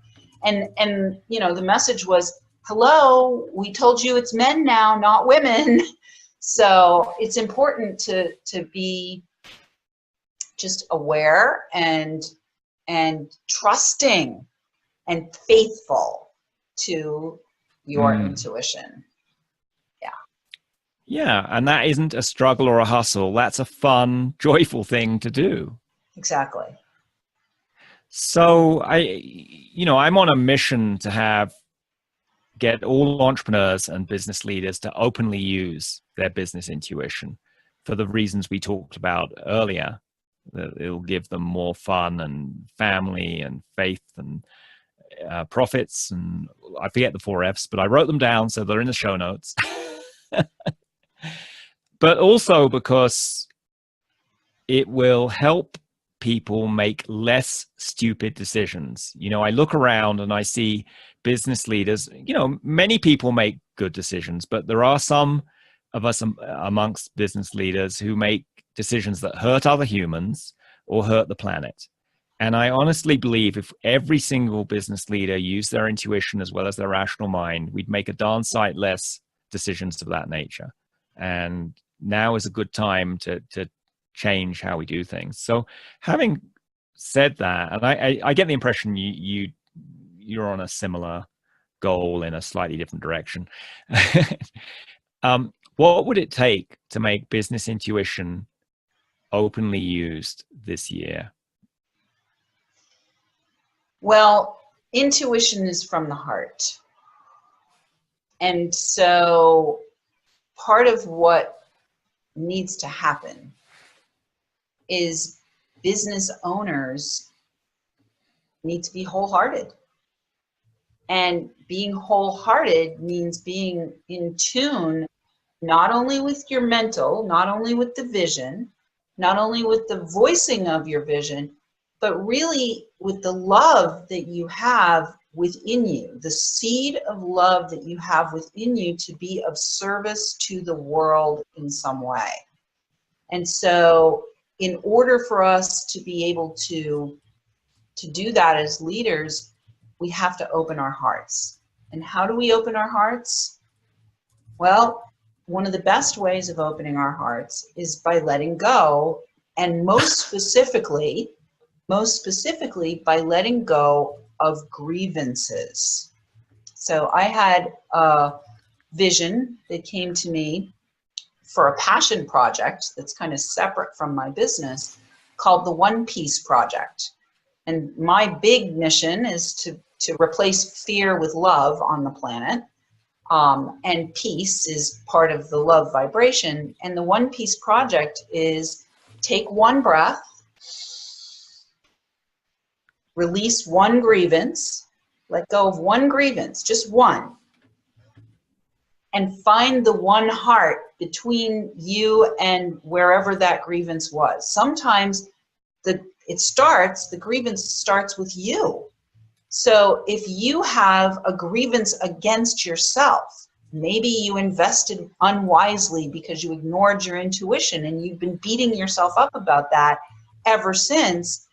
And the message was, hello, we told you it's men now, not women. So it's important to be just aware and trusting and faithful to your intuition. Yeah, and that isn't a struggle or a hustle. That's a fun, joyful thing to do. Exactly. So I'm on a mission to get all entrepreneurs and business leaders to openly use their business intuition for the reasons we talked about earlier. That it'll give them more fun and family and faith and profits. And I forget the 4 Fs, but I wrote them down, so they're in the show notes. But also because it will help people make less stupid decisions. I look around and I see business leaders, many people make good decisions, but there are some of us amongst business leaders who make decisions that hurt other humans or hurt the planet. And I honestly believe if every single business leader used their intuition as well as their rational mind, we'd make a darn sight less decisions of that nature. And now is a good time to change how we do things. So having said that, and I get the impression you're on a similar goal in a slightly different direction. What would it take to make business intuition openly used this year? Well, intuition is from the heart. And so part of what needs to happen is business owners need to be wholehearted. And being wholehearted means being in tune not only with your mental, not only with the vision, not only with the voicing of your vision, but really with the love that you have within you, the seed of love that you have within you to be of service to the world in some way. And so in order for us to be able to do that as leaders, we have to open our hearts. And how do we open our hearts? Well, one of the best ways of opening our hearts is by letting go, and most specifically by letting go of grievances. So I had a vision that came to me for a passion project that's kind of separate from my business called the One Piece Project. And my big mission is to replace fear with love on the planet. And peace is part of the love vibration. And the One Piece Project is take one breath, release one grievance, let go of one grievance, just one, and find the one heart between you and wherever that grievance was. Sometimes the grievance starts with you. So if you have a grievance against yourself, maybe you invested unwisely because you ignored your intuition and you've been beating yourself up about that ever since.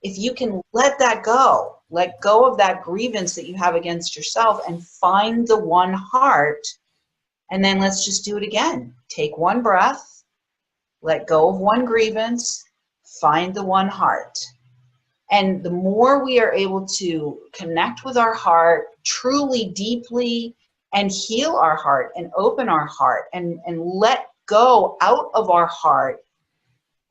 If you can let that go, let go of that grievance that you have against yourself and find the one heart, and then let's just do it again. Take one breath, let go of one grievance, find the one heart. And the more we are able to connect with our heart truly, deeply, and heal our heart and open our heart and let go out of our heart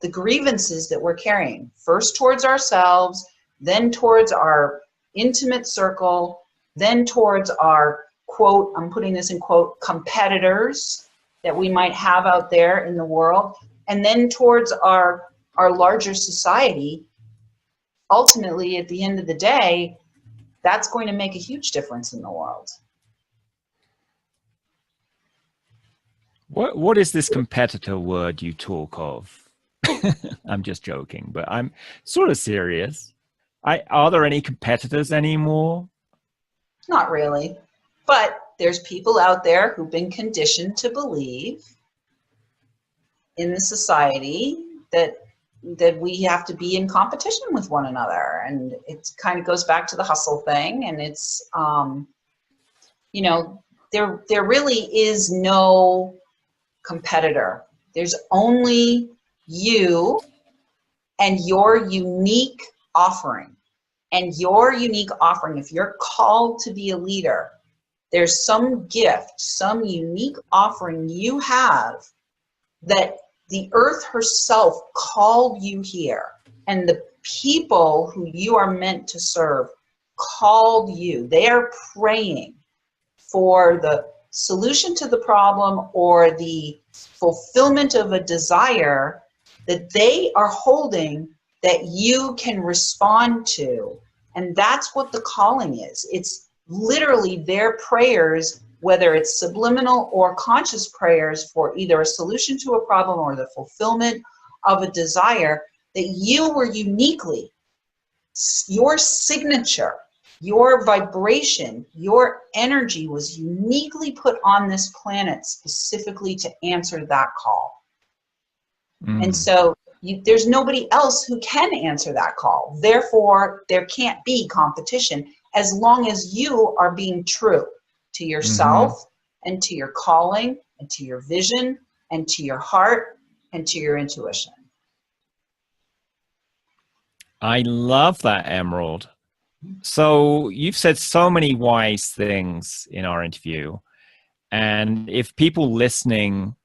the grievances that we're carrying, first towards ourselves, then towards our intimate circle, then towards our, quote, I'm putting this in quote, competitors that we might have out there in the world, and then towards our larger society. Ultimately, at the end of the day, that's going to make a huge difference in the world. What is this competitor word you talk of? I'm just joking, but I'm sort of serious. Are there any competitors anymore? Not really. But there's people out there who've been conditioned to believe in the society that we have to be in competition with one another. And it kind of goes back to the hustle thing. And it's, you know, there really is no competitor. There's only you and your unique offering. And your unique offering, if you're called to be a leader, there's some gift, some unique offering you have that the earth herself called you here, and the people who you are meant to serve called you. They are praying for the solution to the problem or the fulfillment of a desire that they are holding that you can respond to. And that's what the calling is. It's literally their prayers, whether it's subliminal or conscious prayers for either a solution to a problem or the fulfillment of a desire, that you were uniquely, your signature, your vibration, your energy was uniquely put on this planet specifically to answer that call. And so there's nobody else who can answer that call. Therefore, there can't be competition as long as you are being true to yourself and to your calling and to your vision and to your heart and to your intuition. I love that, Emerald. So you've said so many wise things in our interview. And if people listening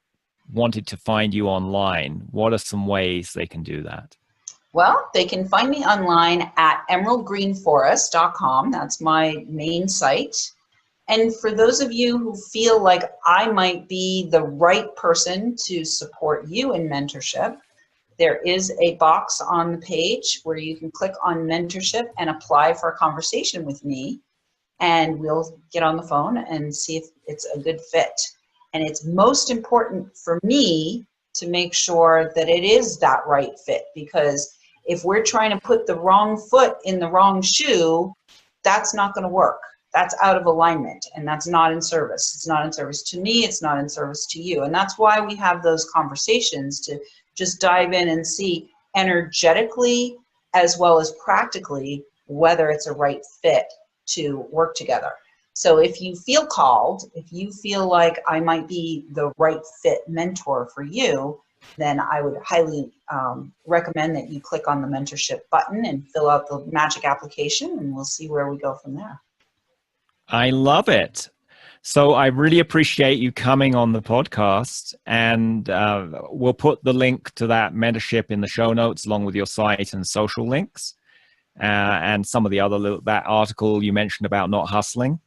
wanted to find you online, what are some ways they can do that? Well, they can find me online at emeraldgreenforest.com. That's my main site. And for those of you who feel like I might be the right person to support you in mentorship, there is a box on the page where you can click on mentorship and apply for a conversation with me. And we'll get on the phone and see if it's a good fit. And it's most important for me to make sure that it is that right fit, because if we're trying to put the wrong foot in the wrong shoe, that's not going to work. That's out of alignment, and that's not in service. It's not in service to me. It's not in service to you. And that's why we have those conversations, to just dive in and see energetically as well as practically whether it's a right fit to work together. So if you feel called, if you feel like I might be the right fit mentor for you, then I would highly recommend that you click on the mentorship button and fill out the magic application, and we'll see where we go from there. I love it. So I really appreciate you coming on the podcast, and we'll put the link to that mentorship in the show notes along with your site and social links, and some of the other, that article you mentioned about not hustling.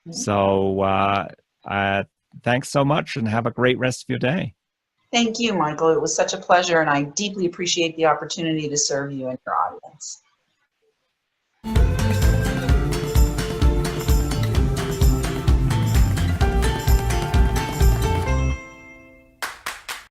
Mm-hmm. So thanks so much, and have a great rest of your day. Thank you, Michael. It was such a pleasure, and I deeply appreciate the opportunity to serve you and your audience.